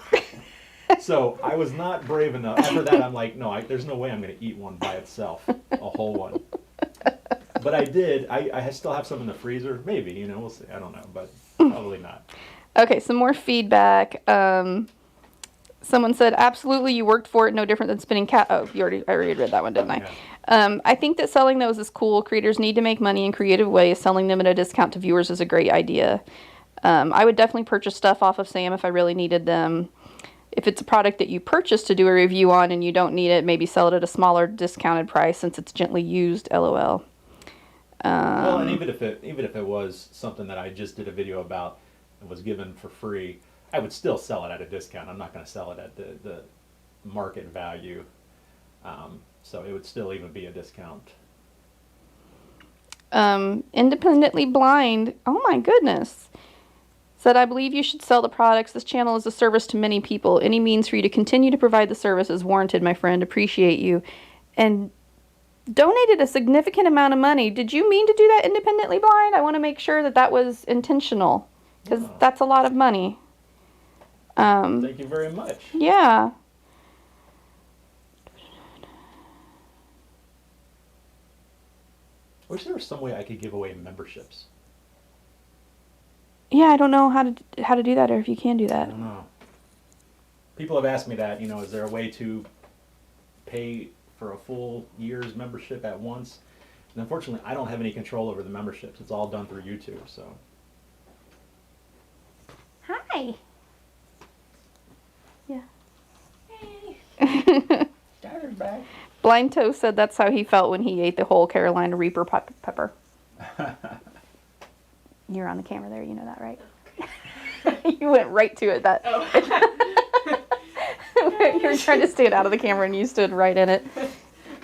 So I was not brave enough. After that, I'm like, no, there's no way I'm going to eat one by itself, a whole one. But I did. I still have some in the freezer. Maybe, we'll see. I don't know, but probably not. Okay, some more feedback. Someone said, absolutely, you worked for it, no different than spinning cat. Oh, I already read that one, didn't I? Yeah. I think that selling those is cool. Creators need to make money in creative ways. Selling them at a discount to viewers is a great idea. I would definitely purchase stuff off of Sam if I really needed them. If it's a product that you purchase to do a review on and you don't need it, maybe sell it at a smaller discounted price since it's gently used, LOL. Well, and even if it was something that I just did a video about and was given for free, I would still sell it at a discount. I'm not going to sell it at the market value. So it would still even be a discount. Independently Blind, oh my goodness, said, I believe you should sell the products. This channel is a service to many people. Any means for you to continue to provide the service is warranted, my friend. Appreciate you. And donated a significant amount of money. Did you mean to do that, Independently Blind? I want to make sure that was intentional, because that's a lot of money. Thank you very much. Yeah. I wish there was some way I could give away memberships. Yeah, I don't know how to do that, or if you can do that. I don't know. People have asked me that, is there a way to pay for a full year's membership at once? And unfortunately, I don't have any control over the memberships. It's all done through YouTube, so. Hi. Yeah. Hey. Starter's back. Blind Toe said that's how he felt when he ate the whole Carolina Reaper pepper. You're on the camera there, you know that, right? You went right to it. You were trying to stand out of the camera and you stood right in it.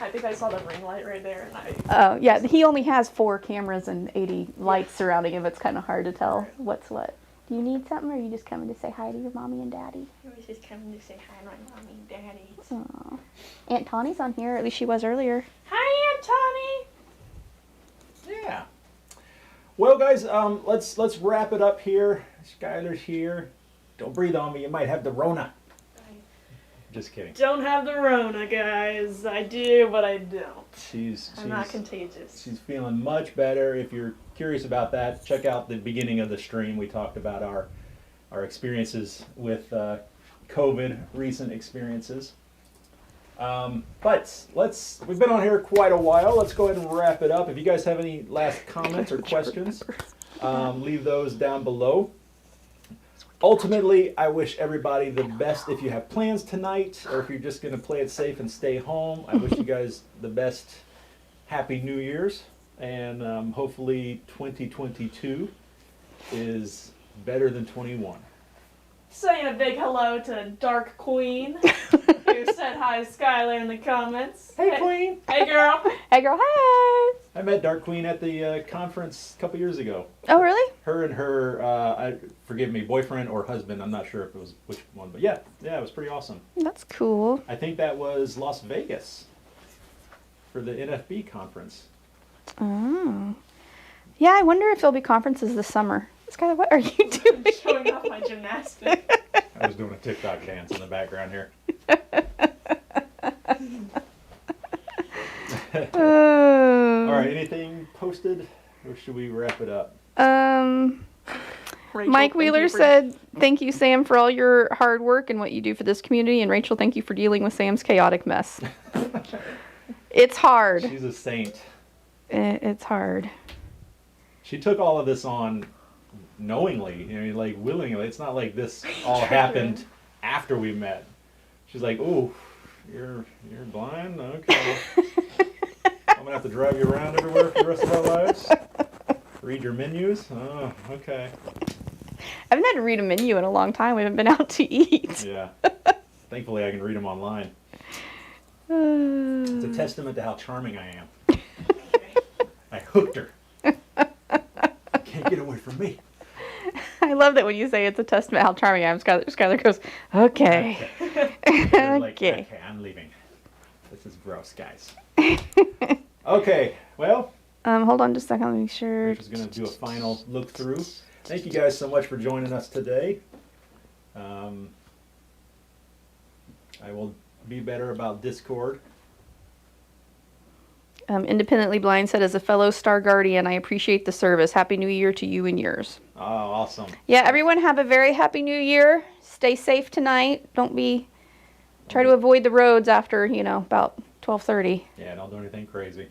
I think I saw the ring light right there. Oh, yeah. He only has 4 cameras and 80 lights surrounding him. It's kind of hard to tell what's what. Do you need something, or are you just coming to say hi to your mommy and daddy? I was just coming to say hi to my mommy and daddy. Aww. Aunt Tawny's on here. At least she was earlier. Hi, Aunt Tawny. Yeah. Well, guys, let's wrap it up here. Skylar's here. Don't breathe on me. You might have the Rona. Just kidding. Don't have the Rona, guys. I do, but I don't. I'm not contagious. She's feeling much better. If you're curious about that, check out the beginning of the stream. We talked about our experiences with COVID, recent experiences. But we've been on here quite a while. Let's go ahead and wrap it up. If you guys have any last comments or questions, leave those down below. Ultimately, I wish everybody the best. If you have plans tonight, or if you're just going to play it safe and stay home, I wish you guys the best. Happy New Year's, and hopefully 2022 is better than 21. Saying a big hello to Dark Queen, who said hi to Skylar in the comments. Hey, Queen. Hey, girl. Hey, girl. Hey. I met Dark Queen at the conference a couple years ago. Oh, really? Her and her, forgive me, boyfriend or husband. I'm not sure if it was which one, but yeah, it was pretty awesome. That's cool. I think that was Las Vegas for the NFB conference. Oh. Yeah, I wonder if there'll be conferences this summer. Skylar, what are you doing? I'm showing off my gymnastics. I was doing a TikTok dance in the background here. All right, anything posted, or should we wrap it up? Rachel, Mike Wheeler said, thank you, Sam, for all your hard work and what you do for this community. And Rachel, thank you for dealing with Sam's chaotic mess. It's hard. She's a saint. It's hard. She took all of this on knowingly, like willingly. It's not like this all happened after we met. She's like, "Ooh, you're blind? Okay. I'm gonna have to drive you around everywhere for the rest of our lives. Read your menus? Oh, okay." I haven't had to read a menu in a long time. We haven't been out to eat. Yeah. Thankfully, I can read them online. It's a testament to how charming I am. I hooked her. Can't get away from me. I love that when you say it's a testament how charming I am. Skylar goes, okay. Okay, I'm leaving. This is gross, guys. Okay, well. Hold on just a second. Let me make sure. I'm just going to do a final look through. Thank you guys so much for joining us today. I will be better about Discord. Independently Blind said, as a fellow Star Guardian, I appreciate the service. Happy New Year to you and yours. Oh, awesome. Yeah, everyone have a very happy New Year. Stay safe tonight. Try to avoid the roads after, about 12:30. Yeah, don't do anything crazy.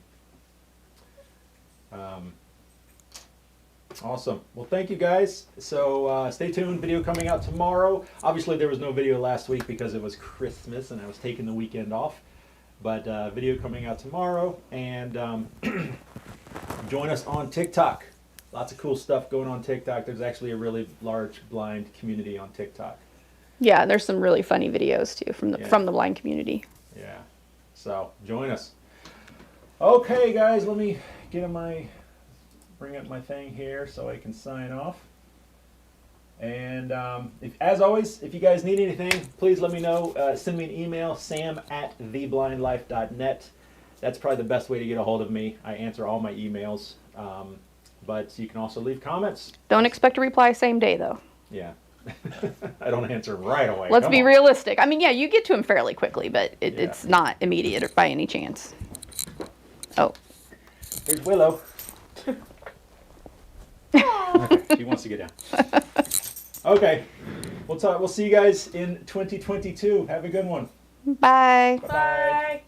Awesome. Well, thank you guys. So stay tuned. Video coming out tomorrow. Obviously, there was no video last week because it was Christmas and I was taking the weekend off. But video coming out tomorrow. And join us on TikTok. Lots of cool stuff going on TikTok. There's actually a really large blind community on TikTok. Yeah, there's some really funny videos too from the blind community. Yeah. So join us. Okay, guys, let me bring up my thing here so I can sign off. And as always, if you guys need anything, please let me know. Send me an email, sam@theblindlife.net. That's probably the best way to get a hold of me. I answer all my emails, but you can also leave comments. Don't expect a reply same day, though. Yeah. I don't answer right away. Let's be realistic. I mean, yeah, you get to them fairly quickly, but it's not immediate by any chance. Oh. Here's Willow. Okay, she wants to get down. Okay, we'll see you guys in 2022. Have a good one. Bye. Bye.